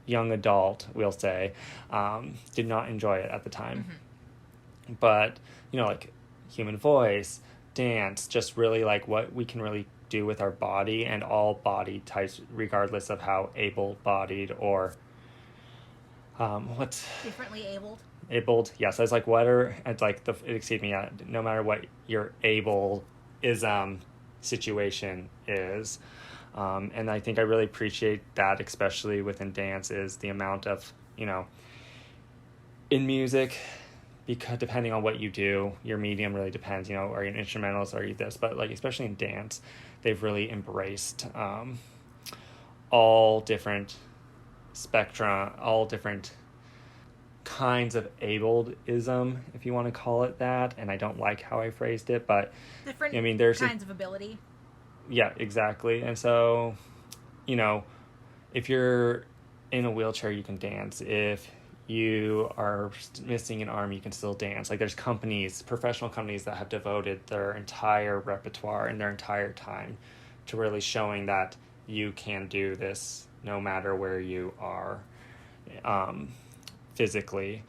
[SPEAKER 2] young adult, we'll say, did not enjoy it at the time. Mm-hmm. But like human voice, dance, just really like what we can really do with our body and all body types, regardless of how able-bodied or what's
[SPEAKER 1] differently
[SPEAKER 2] abled. Yes, I was like, no matter what your able-ism situation is. And I think I really appreciate that, especially within dance, is the amount of, in music, because depending on what you do, your medium really depends, are you an instrumentalist, are you this, but like, especially in dance, they've really embraced all different spectra, all different kinds of ableism, if you want to call it that. And I don't like how I phrased it, but
[SPEAKER 1] different
[SPEAKER 2] there's
[SPEAKER 1] kinds of ability.
[SPEAKER 2] Yeah, exactly. And so, if you're in a wheelchair, you can dance. If you are missing an arm, you can still dance. Like there's professional companies that have devoted their entire repertoire and their entire time to really showing that you can do this no matter where you are physically.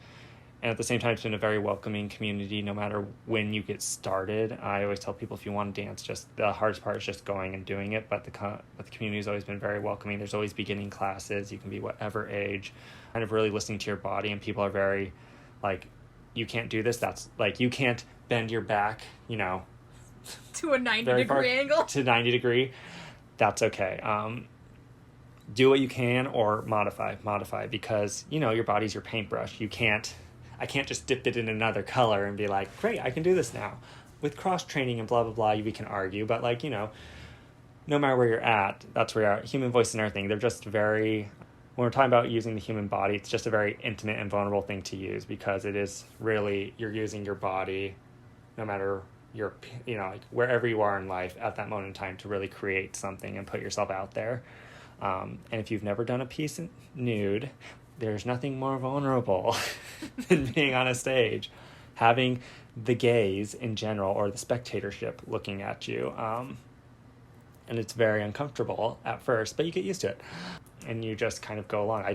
[SPEAKER 2] And at the same time, it's been a very welcoming community no matter when you get started. I always tell people if you want to dance, just the hardest part is just going and doing it. But the community has always been very welcoming. There's always beginning classes. You can be whatever age, kind of really listening to your body. And people are very like, you can't do this. That's like, you can't bend your back,
[SPEAKER 1] to a 90-degree angle.
[SPEAKER 2] To 90 degree. That's okay. Do what you can or modify because, your body's your paintbrush. I can't just dip it in another color and be like, great, I can do this now. With cross-training and blah, blah, blah, we can argue. But, like, no matter where you're at, that's where you're at. Human voice and everything, they're just very... When we're talking about using the human body, it's just a very intimate and vulnerable thing to use because it is really, you're using your body, no matter your, like wherever you are in life at that moment in time to really create something and put yourself out there. And if you've never done a piece nude... There's nothing more vulnerable than being on a stage, having the gaze in general or the spectatorship looking at you. And it's very uncomfortable at first, but you get used to it. And you just kind of go along. I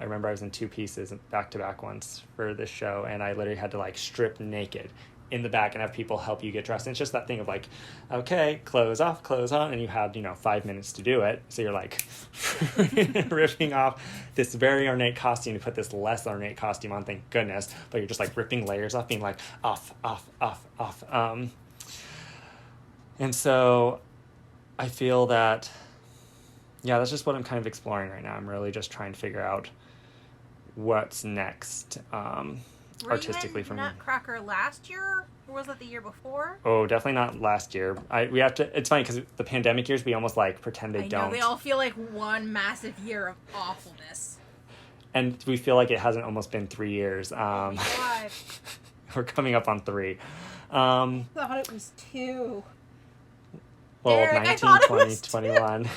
[SPEAKER 2] remember I was in 2 pieces back-to-back once for this show, and I literally had to like strip naked in the back and have people help you get dressed. And it's just that thing of like, okay, clothes off, clothes on, and you had 5 minutes to do it. So you're like ripping off this very ornate costume to put this less ornate costume on, thank goodness. But you're just like ripping layers off, being like off. And so I feel that, that's just what I'm kind of exploring right now. I'm really just trying to figure out what's next. Artistically from
[SPEAKER 1] Nutcracker last year, or was that the year before?
[SPEAKER 2] Oh, definitely not last year. We have to. It's funny because the pandemic years, we almost like pretend they don't.
[SPEAKER 1] They all feel like one massive year of awfulness.
[SPEAKER 2] And we feel like it hasn't almost been 3 years.
[SPEAKER 1] God.
[SPEAKER 2] We're coming up on 3.
[SPEAKER 1] I thought it was 2.
[SPEAKER 2] Well,
[SPEAKER 1] Eric,
[SPEAKER 2] 19, 20, 21.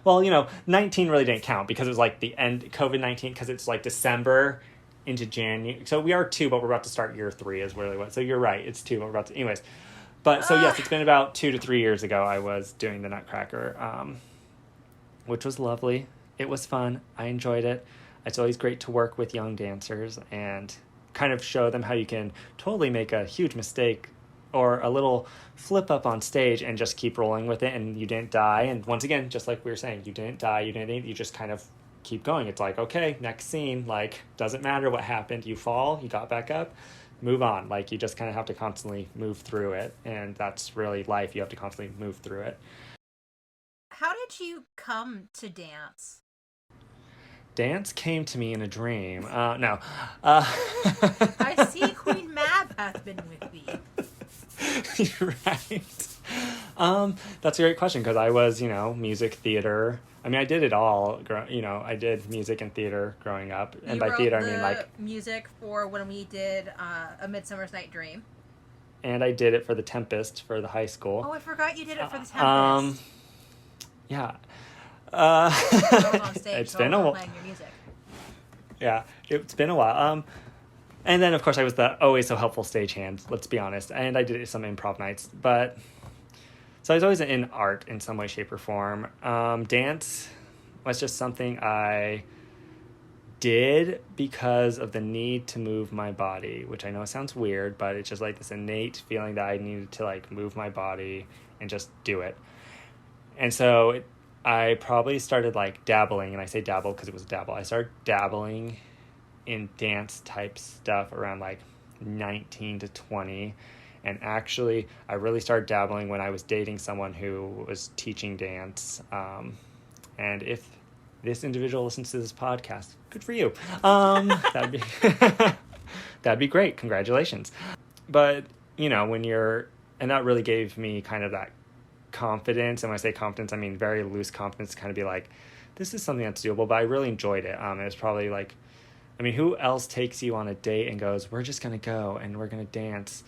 [SPEAKER 2] Well, 19 really didn't count because it was like the end COVID-19 because it's like December into January. So we are 2, but we're about to start year 3 is really what. So you're right. It's 2, but we're about to... Anyways. But so yes, it's been about 2 to 3 years ago I was doing the Nutcracker, which was lovely. It was fun. I enjoyed it. It's always great to work with young dancers and kind of show them how you can totally make a huge mistake or a little flip up on stage and just keep rolling with it, and you didn't die. And once again, just like we were saying, you didn't die, you just kind of keep going. It's like, okay, next scene, like, doesn't matter what happened. You fall, you got back up, move on. Like, you just kind of have to constantly move through it. And that's really life. You have to constantly move through it.
[SPEAKER 1] How did you come to dance?
[SPEAKER 2] Dance came to me in a dream. No.
[SPEAKER 1] I see Queen Mab hath been with thee.
[SPEAKER 2] You're right. That's a great question, because I was, music, theater. I mean, I did it all. I did music and theater growing up. And
[SPEAKER 1] you
[SPEAKER 2] by
[SPEAKER 1] wrote
[SPEAKER 2] theater, I
[SPEAKER 1] the
[SPEAKER 2] mean, like,
[SPEAKER 1] music for when we did A Midsummer's Night Dream.
[SPEAKER 2] And I did it for The Tempest for the high school.
[SPEAKER 1] Oh, I forgot you did it for The Tempest.
[SPEAKER 2] Yeah.
[SPEAKER 1] I was on stage,
[SPEAKER 2] It's
[SPEAKER 1] so
[SPEAKER 2] been
[SPEAKER 1] I
[SPEAKER 2] a
[SPEAKER 1] was
[SPEAKER 2] while.
[SPEAKER 1] playing your music.
[SPEAKER 2] Yeah, it's been a while. And then, of course, I was the always so helpful stagehand, let's be honest. And I did some improv nights. But so I was always in art in some way, shape, or form. Dance was just something I did because of the need to move my body, which I know sounds weird, but it's just like this innate feeling that I needed to like move my body and just do it. And so I probably started like dabbling, and I say dabble because it was a dabble. I started dabbling in dance type stuff around like 19 to 20. And actually, I really started dabbling when I was dating someone who was teaching dance. And if this individual listens to this podcast, good for you. That'd be great. Congratulations. But, when you're, and that really gave me kind of that confidence. And when I say confidence, I mean very loose confidence to kind of be like, this is something that's doable. But I really enjoyed it. It was probably like, who else takes you on a date and goes, we're just going to go and we're going to dance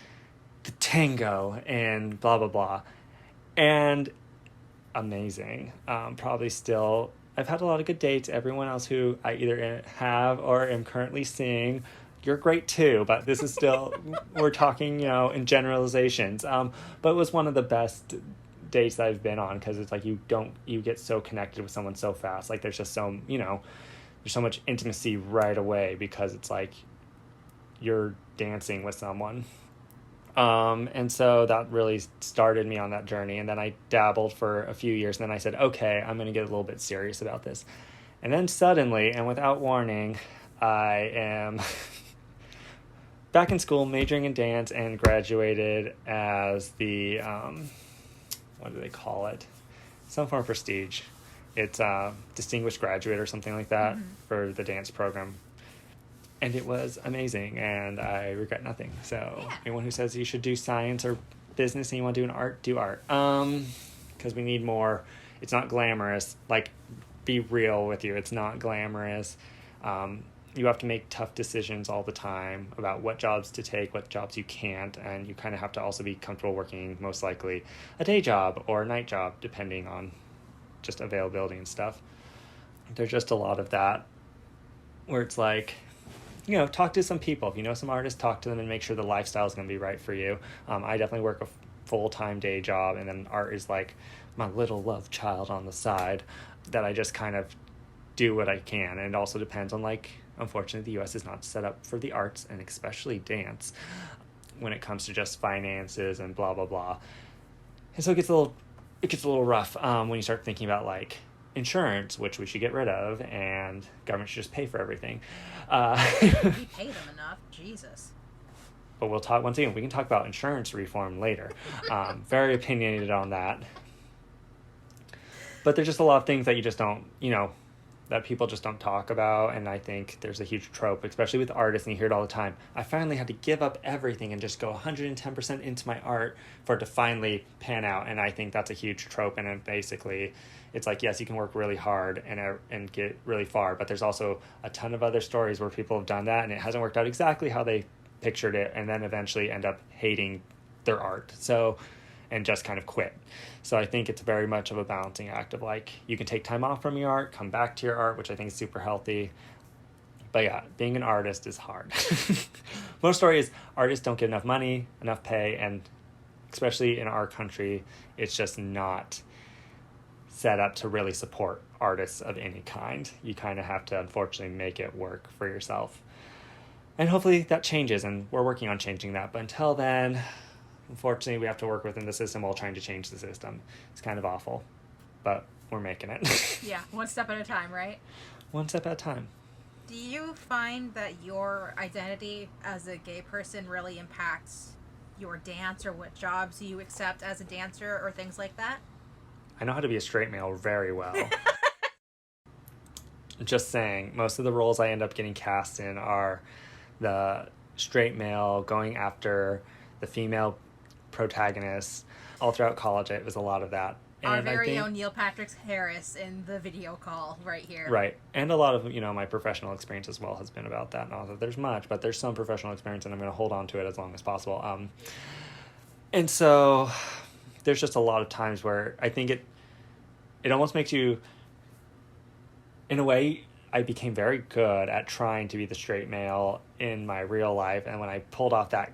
[SPEAKER 2] the tango and blah, blah, blah. And amazing. Probably still, I've had a lot of good dates. Everyone else who I either have or am currently seeing, you're great too, but this is still, we're talking, in generalizations. But it was one of the best dates that I've been on, because it's like you get so connected with someone so fast. Like there's just so, there's so much intimacy right away, because it's like you're dancing with someone. And so that really started me on that journey. And then I dabbled for a few years, and then I said, okay, I'm going to get a little bit serious about this. And then suddenly, and without warning, I am back in school majoring in dance and graduated as the, what do they call it? Some form of prestige. It's a distinguished graduate or something like that for the dance program. And it was amazing, and I regret nothing. So anyone who says you should do science or business and you want to do art, do art. Because we need more. It's not glamorous. Like, be real with you. It's not glamorous. You have to make tough decisions all the time about what jobs to take, what jobs you can't, and you kind of have to also be comfortable working, most likely, a day job or a night job, depending on just availability and stuff. There's just a lot of that where it's like, talk to some people. If you know some artists, talk to them and make sure the lifestyle is going to be right for you. I definitely work a full-time day job, and then art is like my little love child on the side that I just kind of do what I can. And it also depends on, like, unfortunately, the U.S. is not set up for the arts, and especially dance, when it comes to just finances and blah, blah, blah. And so it gets a little rough when you start thinking about, like, insurance, which we should get rid of, and government should just pay for everything.
[SPEAKER 1] We pay them enough. Jesus.
[SPEAKER 2] But we'll talk, once again, we can talk about insurance reform later. Very opinionated on that. But there's just a lot of things that you just don't, that people just don't talk about. And I think there's a huge trope, especially with artists, and you hear it all the time. I finally had to give up everything and just go 110% into my art for it to finally pan out. And I think that's a huge trope. And it basically, it's like, yes, you can work really hard and get really far, but there's also a ton of other stories where people have done that and it hasn't worked out exactly how they pictured it, and then eventually end up hating their art. So, and just kind of quit. So I think it's very much of a balancing act of, like, you can take time off from your art, come back to your art, which I think is super healthy. But yeah, being an artist is hard. Most story is artists don't get enough money, enough pay, and especially in our country, it's just not set up to really support artists of any kind. You kind of have to, unfortunately, make it work for yourself. And hopefully that changes, and we're working on changing that. But until then, unfortunately, we have to work within the system while trying to change the system. It's kind of awful, but we're making it.
[SPEAKER 1] Yeah, one step at a time, right?
[SPEAKER 2] One step at a time.
[SPEAKER 1] Do you find that your identity as a gay person really impacts your dance or what jobs you accept as a dancer or things like that?
[SPEAKER 2] I know how to be a straight male very well. Just saying, most of the roles I end up getting cast in are the straight male going after the female protagonists. All throughout college, it was a lot of that.
[SPEAKER 1] Our very own Neil Patrick Harris in the video call right here.
[SPEAKER 2] Right. And a lot of, my professional experience as well has been about that. Not that there's much, but there's some professional experience, and I'm going to hold on to it as long as possible. And so there's just a lot of times where I think it almost makes you, in a way, I became very good at trying to be the straight male in my real life. And when I pulled off that,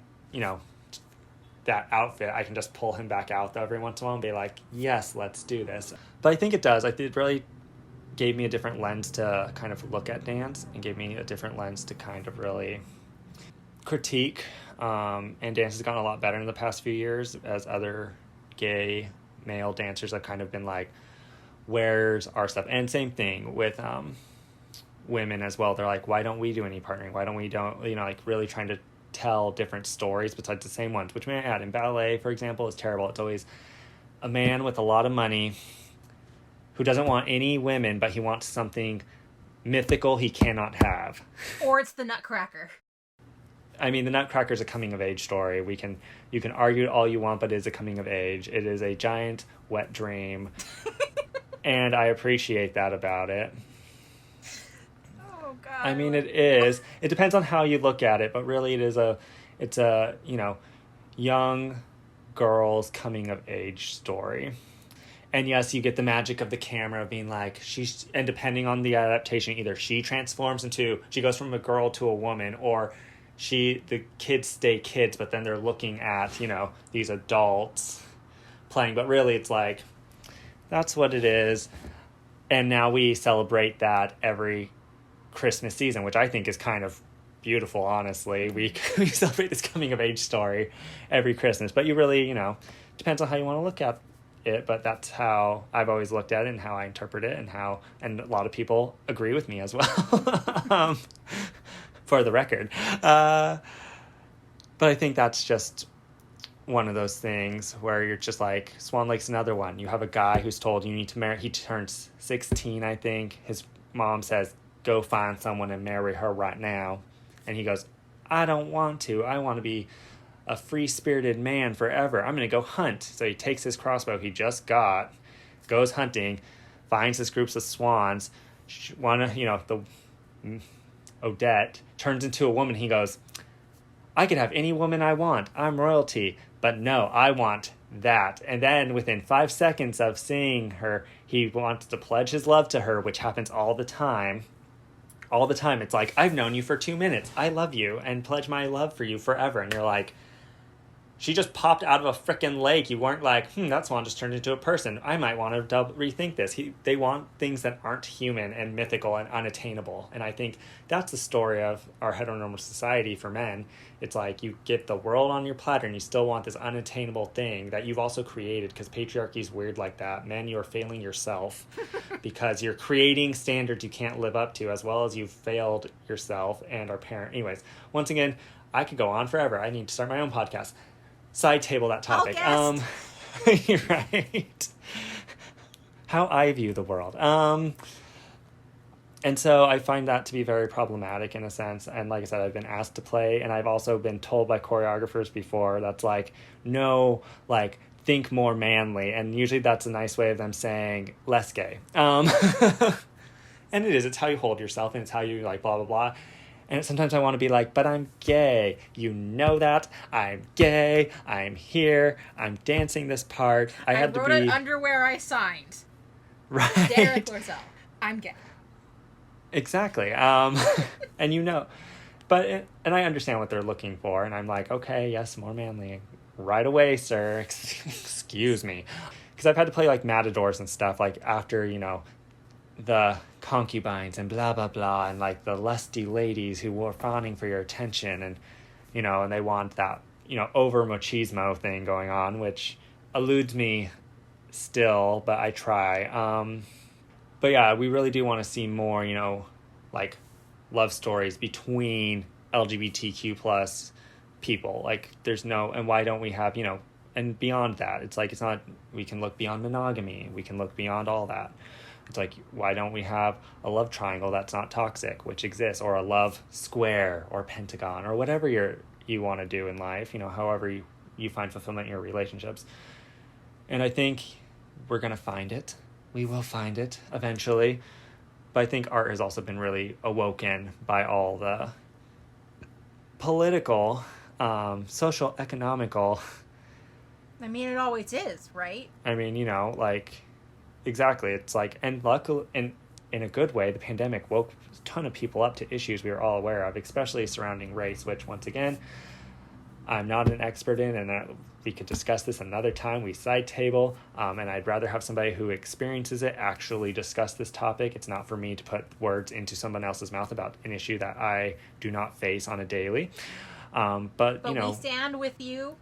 [SPEAKER 2] that outfit, I can just pull him back out every once in a while and be like, yes, let's do this. But I think it does. It really gave me a different lens to kind of look at dance, and gave me a different lens to kind of really critique. And dance has gotten a lot better in the past few years, as other gay male dancers have kind of been like, where's our stuff? And same thing with women as well. They're like, why don't we do any partnering? Why don't we really trying to tell different stories besides the same ones, which may I add, in ballet, for example, is terrible. It's always a man with a lot of money who doesn't want any women, but he wants something mythical he cannot have.
[SPEAKER 1] Or it's the Nutcracker.
[SPEAKER 2] I mean, the Nutcracker is a coming-of-age story. You can argue all you want, but it is a coming-of-age. It is a giant wet dream, and I appreciate that about it.
[SPEAKER 1] Oh, God.
[SPEAKER 2] I mean, it is. It depends on how you look at it, but really it's a young girl's coming-of-age story. And yes, you get the magic of the camera being like, and depending on the adaptation, either she goes from a girl to a woman, or the kids stay kids, but then they're looking at, these adults playing. But really, it's like, that's what it is. And now we celebrate that every Christmas season, which I think is kind of beautiful, honestly. We celebrate this coming of age story every Christmas. But you really, depends on how you want to look at it. But that's how I've always looked at it, and how I interpret it, and a lot of people agree with me as well. For the record. But I think that's just one of those things where you're just like, Swan Lake's another one. You have a guy who's told you need to marry, he turns 16, I think. His mom says, go find someone and marry her right now. And he goes, I don't want to. I want to be a free-spirited man forever. I'm going to go hunt. So he takes his crossbow he just got, goes hunting, finds his groups of swans. Odette turns into a woman. He goes, I could have any woman I want. I'm royalty. But no, I want that. And then within 5 seconds of seeing her, he wants to pledge his love to her, which happens all the time. All the time. It's like, I've known you for 2 minutes. I love you and pledge my love for you forever. And you're like, she just popped out of a frickin' lake. You weren't like, that swan just turned into a person. I might want to rethink this. They want things that aren't human and mythical and unattainable. And I think that's the story of our heteronormative society for men. It's like, you get the world on your platter and you still want this unattainable thing that you've also created, because patriarchy is weird like that. Men, you are failing yourself because you're creating standards you can't live up to, as well as you've failed yourself and our parent. Anyways, once again, I could go on forever. I need to start my own podcast. Side table that topic. You're right. How I view the world. And so I find that to be very problematic in a sense. And like I said, I've been asked to play, and I've also been told by choreographers before that's like, no, like, think more manly. And usually that's a nice way of them saying less gay. And it is. It's how you hold yourself, and it's how you like blah, blah, blah. And sometimes I want to be like, but I'm gay. You know that. I'm gay. I'm here. I'm dancing this part. I wrote
[SPEAKER 1] it underwear I signed.
[SPEAKER 2] Right.
[SPEAKER 1] Derek Lorzell. I'm gay.
[SPEAKER 2] Exactly. And but I understand what they're looking for. And I'm like, okay, yes, more manly. Right away, sir. Excuse me. Because I've had to play like matadors and stuff, like after, the concubines and blah blah blah, and like the lusty ladies who were fawning for your attention, and and they want that over machismo thing going on, which eludes me still, but I try. But yeah, we really do want to see more, like love stories between LGBTQ plus people. Like and why don't we have, and beyond that, it's like, it's not, we can look beyond monogamy. We can look beyond all that. It's like, why don't we have a love triangle that's not toxic, which exists, or a love square or pentagon or whatever you want to do in life, however you find fulfillment in your relationships. And I think we're going to find it. We will find it eventually. But I think art has also been really awoken by all the political, social, economical.
[SPEAKER 1] I mean, it always is, right?
[SPEAKER 2] I mean, exactly. It's like, and luckily, in a good way, the pandemic woke a ton of people up to issues we were all aware of, especially surrounding race, which, once again, I'm not an expert in, and we could discuss this another time. We side table, and I'd rather have somebody who experiences it actually discuss this topic. It's not for me to put words into someone else's mouth about an issue that I do not face on a daily. But
[SPEAKER 1] we stand with you,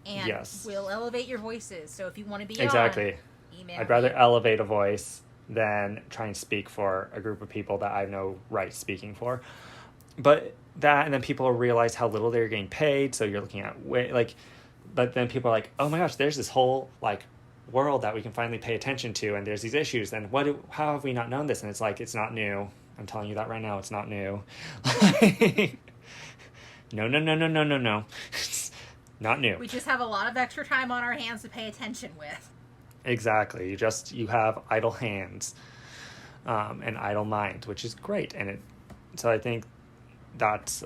[SPEAKER 1] and
[SPEAKER 2] yes,
[SPEAKER 1] we'll elevate your voices. So if you want to be
[SPEAKER 2] exactly,
[SPEAKER 1] email
[SPEAKER 2] I'd rather
[SPEAKER 1] me.
[SPEAKER 2] elevate a voice than try and speak for a group of people that I have no right speaking for. But that, and then people realize how little they're getting paid. So you're looking at but then people are like, oh my gosh, there's this whole world that we can finally pay attention to, and there's these issues. And how have we not known this? And it's like, it's not new. I'm telling you that right now, it's not new. No. It's not new.
[SPEAKER 1] We just have a lot of extra time on our hands to pay attention with.
[SPEAKER 2] Exactly. You have idle hands, and idle minds, which is great. And so I think that's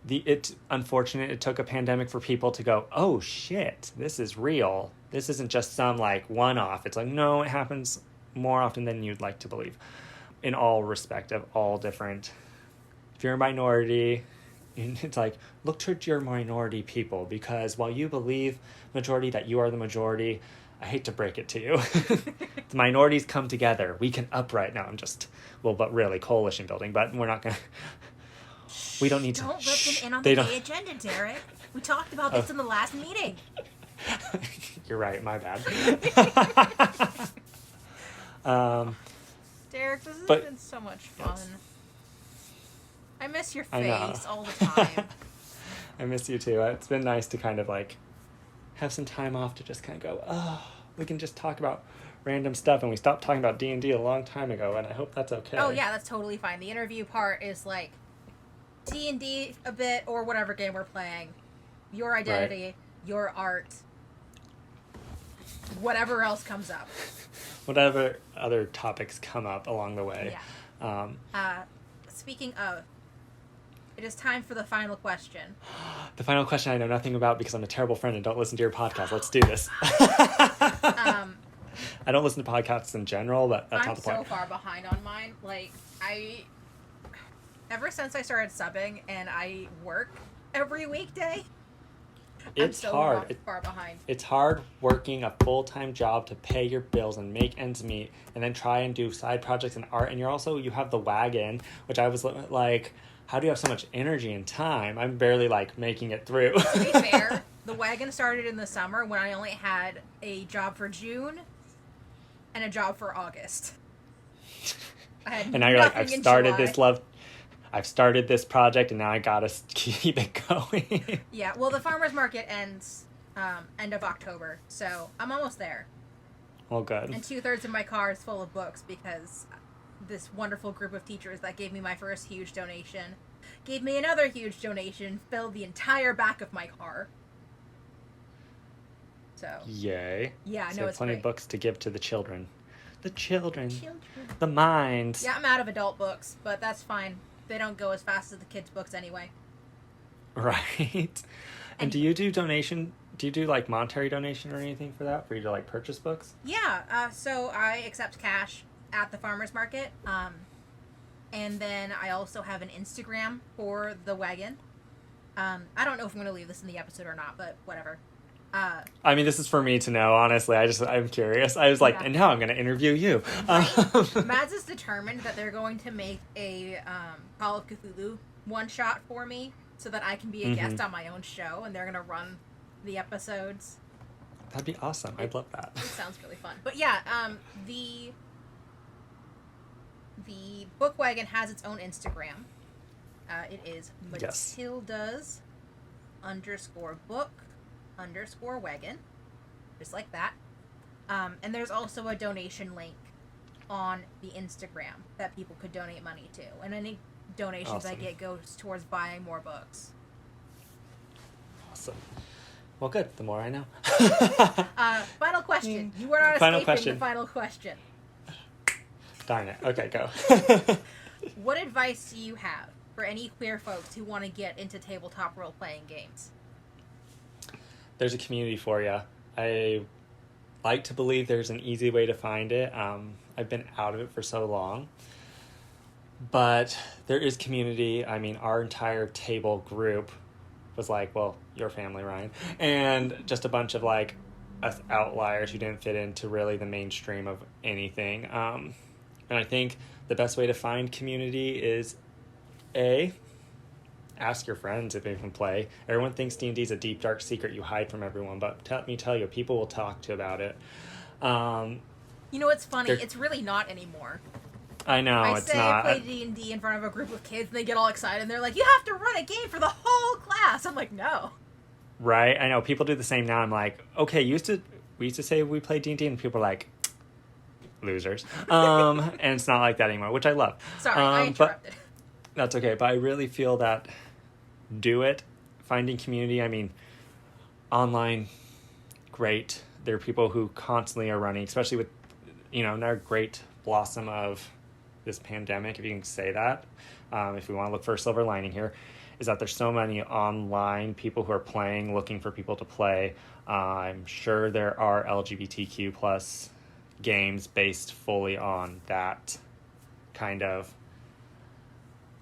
[SPEAKER 2] it's unfortunate it took a pandemic for people to go, oh shit, this is real. This isn't just some one-off. It's like, no, it happens more often than you'd like to believe, in all respect of all different. If you're a minority, it's like, look towards your minority people, because while you believe majority that you are the majority, I hate to break it to you. The minorities come together. We can upright. No, but really coalition building, but we're not going to. We don't need to.
[SPEAKER 1] Don't let them in on the gay agenda, Derek. We talked about this in the last meeting.
[SPEAKER 2] You're right. My bad.
[SPEAKER 1] Derek, this has been so much fun. Yes. I miss your face all the time.
[SPEAKER 2] I miss you too. It's been nice to kind of have some time off to just kind of go, oh, we can just talk about random stuff, and we stopped talking about D&D a long time ago, and I hope that's okay.
[SPEAKER 1] Oh yeah, that's totally fine. The interview part is D&D a bit, or whatever game we're playing, your identity, right, your art, whatever else comes up.
[SPEAKER 2] Whatever other topics come up along the way.
[SPEAKER 1] Yeah. Speaking of, it is time for the final question.
[SPEAKER 2] The final question I know nothing about because I'm a terrible friend and don't listen to your podcast. Let's do this. I don't listen to podcasts in general, but that's not the point.
[SPEAKER 1] I'm so far behind on mine. Ever since I started subbing and I work every weekday,
[SPEAKER 2] it's hard.
[SPEAKER 1] Far behind.
[SPEAKER 2] It's hard working a full-time job to pay your bills and make ends meet, and then try and do side projects and art. And you have the wagon, which I was like, how do you have so much energy and time? I'm barely making it through.
[SPEAKER 1] To be fair, the wagon started in the summer when I only had a job for June and a job for August.
[SPEAKER 2] And now you're like, I've started this project, and now I gotta keep it going.
[SPEAKER 1] Yeah, well, the farmer's market ends end of October, so I'm almost there.
[SPEAKER 2] Well, good.
[SPEAKER 1] And 2/3 of my car is full of books because this wonderful group of teachers that gave me my first huge donation gave me another huge donation, filled the entire back of my car. So.
[SPEAKER 2] Yay.
[SPEAKER 1] Yeah, I know, it's
[SPEAKER 2] plenty
[SPEAKER 1] great.
[SPEAKER 2] of books to give to the children. The children. The minds.
[SPEAKER 1] Yeah, I'm out of adult books, but that's fine. They don't go as fast as the kids' books anyway.
[SPEAKER 2] Right. And do you do donation? Do you do monetary donation or anything for that? For you to purchase books?
[SPEAKER 1] Yeah. So I accept cash at the farmer's market. And then I also have an Instagram for the wagon. I don't know if I'm going to leave this in the episode or not, but whatever.
[SPEAKER 2] I mean, this is for me to know, honestly. I'm curious. I was like, yeah. And now I'm going to interview you.
[SPEAKER 1] Right. Mads is determined that they're going to make a Call of Cthulhu one-shot for me. so that I can be a guest on my own show, and they're going to run the episodes.
[SPEAKER 2] That'd be awesome. I'd love that.
[SPEAKER 1] It sounds really fun. But yeah, the Book Wagon has its own Instagram. It is Matilda's _book_wagon. Just like that. And there's also a donation link on the Instagram that people could donate money to. And any donations I get goes towards buying more books.
[SPEAKER 2] Awesome. Well, good. The more I know.
[SPEAKER 1] Final question. You were not escaping the final question.
[SPEAKER 2] Darn it. Okay, go.
[SPEAKER 1] What advice do you have for any queer folks who want to get into tabletop role-playing games?
[SPEAKER 2] There's a community for you. I like to believe there's an easy way to find it. I've been out of it for so long. But there is community. I mean, our entire table group was like, well, your family, Ryan, and just a bunch of like us outliers who didn't fit into really the mainstream of anything. And I think the best way to find community is ask your friends if they can play. Everyone thinks D&D is a deep, dark secret you hide from everyone, but let me tell you, people will talk to you about it.
[SPEAKER 1] You know what's funny? It's really not anymore.
[SPEAKER 2] I know, it's not.
[SPEAKER 1] I play D&D in front of a group of kids, and they get all excited, and they're like, you have to run a game for the whole class. I'm like, no.
[SPEAKER 2] Right? I know. People do the same now. I'm like, okay, we used to say we play D&D, and people are like, losers. And it's not like that anymore, which I love.
[SPEAKER 1] Sorry, I interrupted.
[SPEAKER 2] That's okay. But I really feel that do it. Finding community. I mean, online, great. There are people who constantly are running, especially with, another great blossom of this pandemic, if you can say that. If we want to look for a silver lining here, is that there's so many online people who are playing, looking for people to play. I'm sure there are LGBTQ plus games based fully on that kind of.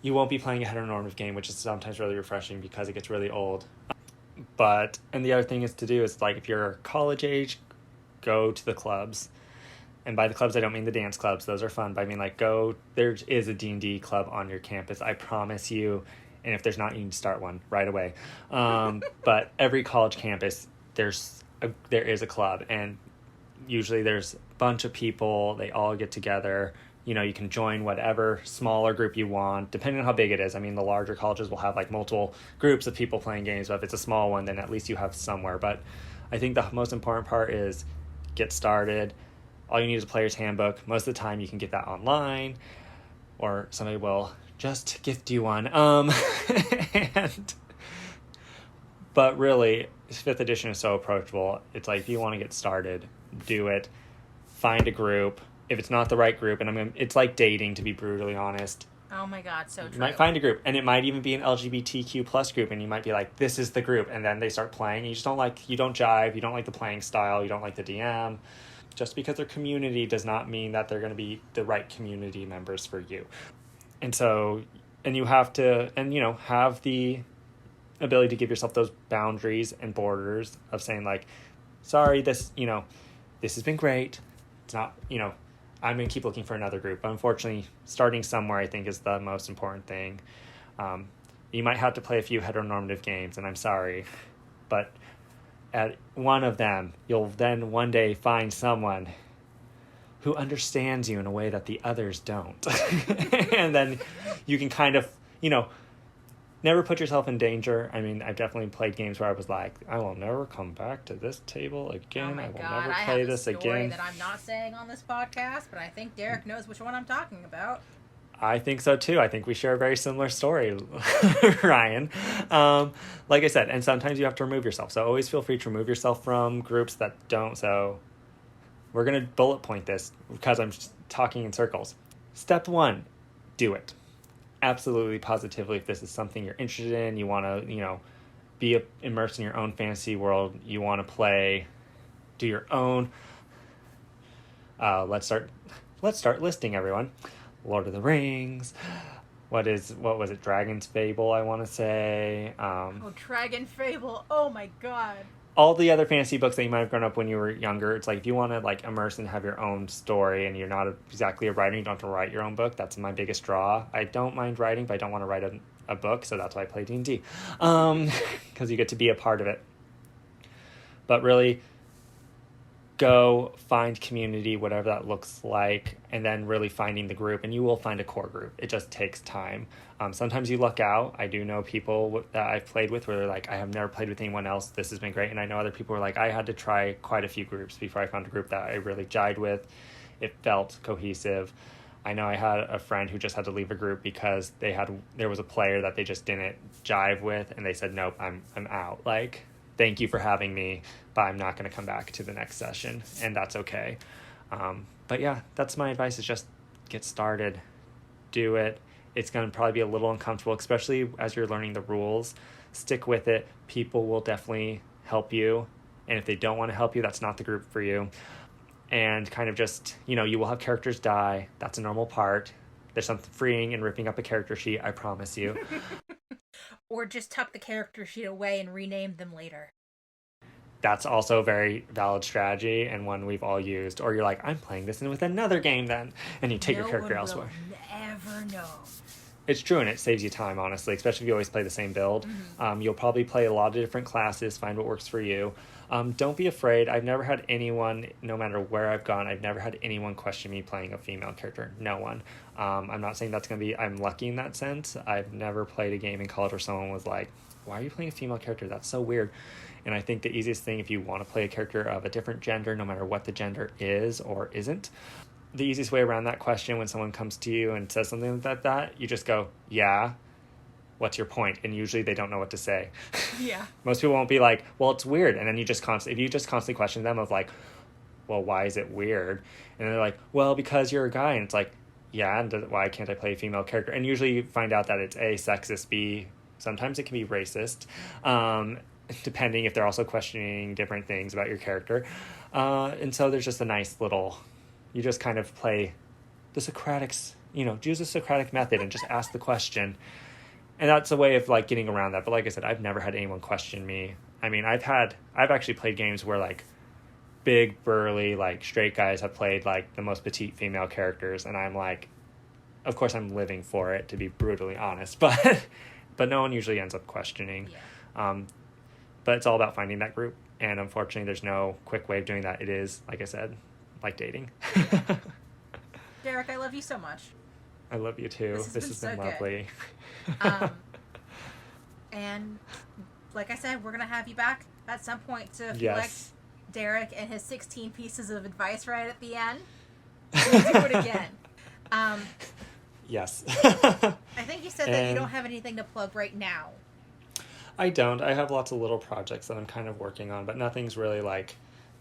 [SPEAKER 2] You won't be playing a heteronormative game, which is sometimes really refreshing because it gets really old. And the other thing is to do is, like, if you're college age, go to the clubs. And by the clubs, I don't mean the dance clubs. Those are fun. But I mean, like, there is a D&D club on your campus. I promise you. And if there's not, you can start one right away. But every college campus, there is a club. And usually there's a bunch of people. They all get together. You can join whatever smaller group you want, depending on how big it is. I mean, the larger colleges will have like multiple groups of people playing games, but if it's a small one, then at least you have somewhere. But I think the most important part is get started. All you need is a player's handbook. Most of the time you can get that online, or somebody will just gift you one. But really, 5th edition is so approachable. It's like, if you want to get started, do it. Find a group. If it's not the right group, and it's like dating, to be brutally honest.
[SPEAKER 1] Oh my God, so true.
[SPEAKER 2] You might find a group, and it might even be an LGBTQ plus group, and you might be like, this is the group, and then they start playing, and you don't jive, you don't like the playing style, you don't like the DM. Just because they're community does not mean that they're going to be the right community members for you. And so, and you have to, have the ability to give yourself those boundaries and borders of saying, like, sorry, this has been great. It's not, I'm going to keep looking for another group. But unfortunately, starting somewhere, I think, is the most important thing. You might have to play a few heteronormative games, and I'm sorry. But at one of them, you'll then one day find someone who understands you in a way that the others don't. And then you can kind of, never put yourself in danger. I mean, I've definitely played games where I was like, I will never come back to this table again. I will never play this again. I have a story
[SPEAKER 1] that I'm not saying on this podcast, but I think Derek knows which one I'm talking about.
[SPEAKER 2] I think so too. I think we share a very similar story, Ryan. Like I said, and sometimes you have to remove yourself. So always feel free to remove yourself from groups that don't. So we're going to bullet point this because I'm just talking in circles. Step 1, do it. Absolutely, positively, if this is something you're interested in, you want to, be immersed in your own fantasy world, you want to play, do your own. Let's start listing, everyone. Lord of the Rings. What was it? Dragon's Fable, I want to say.
[SPEAKER 1] Dragon Fable. Oh my God.
[SPEAKER 2] All the other fantasy books that you might have grown up when you were younger. It's like, if you want to like immerse and have your own story, and you're not exactly a writer, you don't have to write your own book. That's my biggest draw. I don't mind writing, but I don't want to write a book, so that's why I play D&D. Because you get to be a part of it. But really, go find community, whatever that looks like, and then really finding the group, and you will find a core group. It just takes time. Sometimes you luck out. I do know people that I've played with where they're like, I have never played with anyone else. This has been great. And I know other people are like, I had to try quite a few groups before I found a group that I really jived with. It felt cohesive. I know I had a friend who just had to leave a group because there was a player that they just didn't jive with, and they said, nope, I'm out. Like, thank you for having me, but I'm not going to come back to the next session, and that's okay. But yeah, that's my advice, is just get started, do it. It's going to probably be a little uncomfortable, especially as you're learning the rules. Stick with it. People will definitely help you, and if they don't want to help you, that's not the group for you. And kind of just, you will have characters die. That's a normal part. There's something freeing in ripping up a character sheet, I promise you.
[SPEAKER 1] Or just tuck the character sheet away and rename them later.
[SPEAKER 2] That's also a very valid strategy, and one we've all used. Or you're like, I'm playing this in with another game then, and you take your character elsewhere.
[SPEAKER 1] Never know.
[SPEAKER 2] It's true, and it saves you time, honestly, especially if you always play the same build. Mm-hmm. You'll probably play a lot of different classes, find what works for you. Don't be afraid. I've never had anyone, no matter where I've gone, I've never had anyone question me playing a female character. No one. I'm not saying that's going to be, I'm lucky in that sense. I've never played a game in college where someone was like, why are you playing a female character? That's so weird. And I think the easiest thing, if you want to play a character of a different gender, no matter what the gender is or isn't, the easiest way around that question when someone comes to you and says something like that, you just go, yeah, what's your point? And usually they don't know what to say.
[SPEAKER 1] Yeah. Most
[SPEAKER 2] people won't be like, well, it's weird. And then if you just constantly question them of like, well, why is it weird? And they're like, well, because you're a guy. And it's like, yeah, and why can't I play a female character? And usually you find out that it's A, sexist, B, sometimes it can be racist, depending if they're also questioning different things about your character. And so there's just a nice little, you just kind of play the Socratic's, use the Socratic method and just ask the question. And that's a way of like getting around that. But like I said, I've never had anyone question me. I mean, I've actually played games where like big, burly, like straight guys have played like the most petite female characters. And I'm like, of course I'm living for it, to be brutally honest, but no one usually ends up questioning. Yeah. But it's all about finding that group. And unfortunately, there's no quick way of doing that. It is, like I said, like dating.
[SPEAKER 1] Derek, I love you so much.
[SPEAKER 2] I love you too. This has been lovely.
[SPEAKER 1] And like I said, we're going to have you back at some point to collect Derek and his 16 pieces of advice right at the end. We'll do it again.
[SPEAKER 2] Yes.
[SPEAKER 1] I think you said that you don't have anything to plug right now.
[SPEAKER 2] I don't. I have lots of little projects that I'm kind of working on, but nothing's really like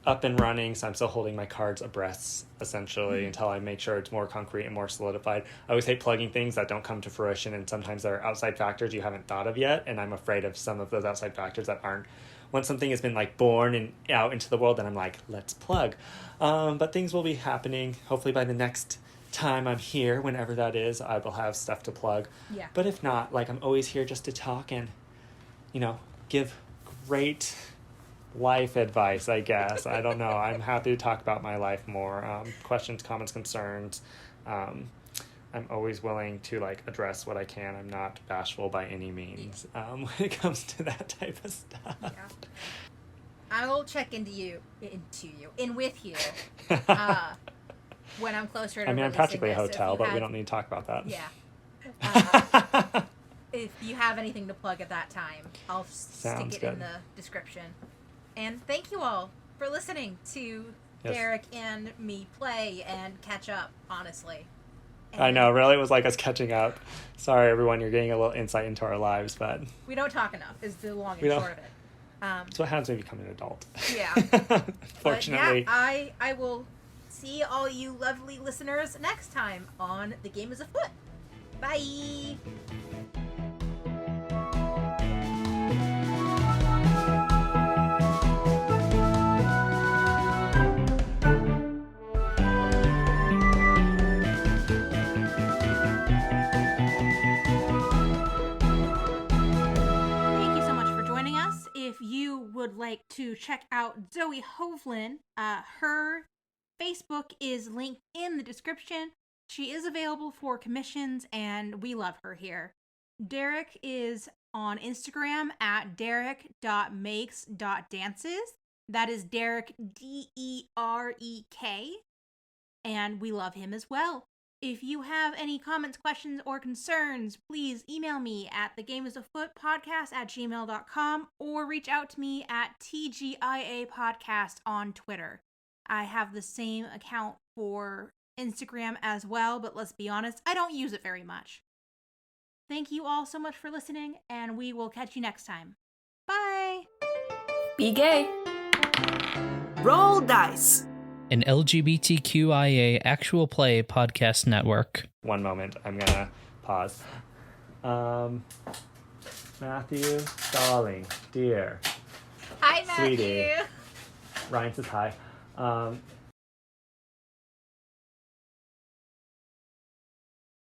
[SPEAKER 2] up and running, so I'm still holding my cards abreast, essentially, until I make sure it's more concrete and more solidified. I always hate plugging things that don't come to fruition, and sometimes there are outside factors you haven't thought of yet, and I'm afraid of some of those outside factors that aren't. Once something has been like born and out into the world, then I'm like, let's plug. But things will be happening. Hopefully by the next time I'm here, whenever that is, I will have stuff to plug.
[SPEAKER 1] Yeah.
[SPEAKER 2] But if not, like, I'm always here just to talk and, give great life advice, I guess. I don't know. I'm happy to talk about my life more. Questions, comments, concerns. I'm always willing to address what I can. I'm not bashful by any means when it comes to that type of stuff. Yeah.
[SPEAKER 1] I will check in with you when I'm closer to
[SPEAKER 2] I'm practically a hotel, but we don't need to talk about that.
[SPEAKER 1] Yeah. If you have anything to plug at that time, I'll stick it in the description. And thank you all for listening to Derek and me play and catch up, honestly. And
[SPEAKER 2] I know, really, it was like us catching up. Sorry, everyone, you're getting a little insight into our lives, but
[SPEAKER 1] we don't talk enough, is the long and short of it.
[SPEAKER 2] That's what happens when you become an adult.
[SPEAKER 1] Yeah.
[SPEAKER 2] Fortunately.
[SPEAKER 1] Yeah, I will see all you lovely listeners next time on The Game is Afoot. Bye! If you would like to check out Zoe Hovland, her Facebook is linked in the description. She is available for commissions, and we love her here. Derek is on Instagram at derek.makes.dances. That is Derek, Derek. And we love him as well. If you have any comments, questions, or concerns, please email me at thegameIsafootpodcast@gmail.com or reach out to me at TGIA Podcast on Twitter. I have the same account for Instagram as well, but let's be honest, I don't use it very much. Thank you all so much for listening, and we will catch you next time. Bye!
[SPEAKER 8] Be gay. Roll dice.
[SPEAKER 9] An LGBTQIA actual play podcast network.
[SPEAKER 2] One moment, I'm gonna pause. Matthew, darling, dear.
[SPEAKER 1] Hi, Matthew.
[SPEAKER 2] Sweetie. Ryan says hi.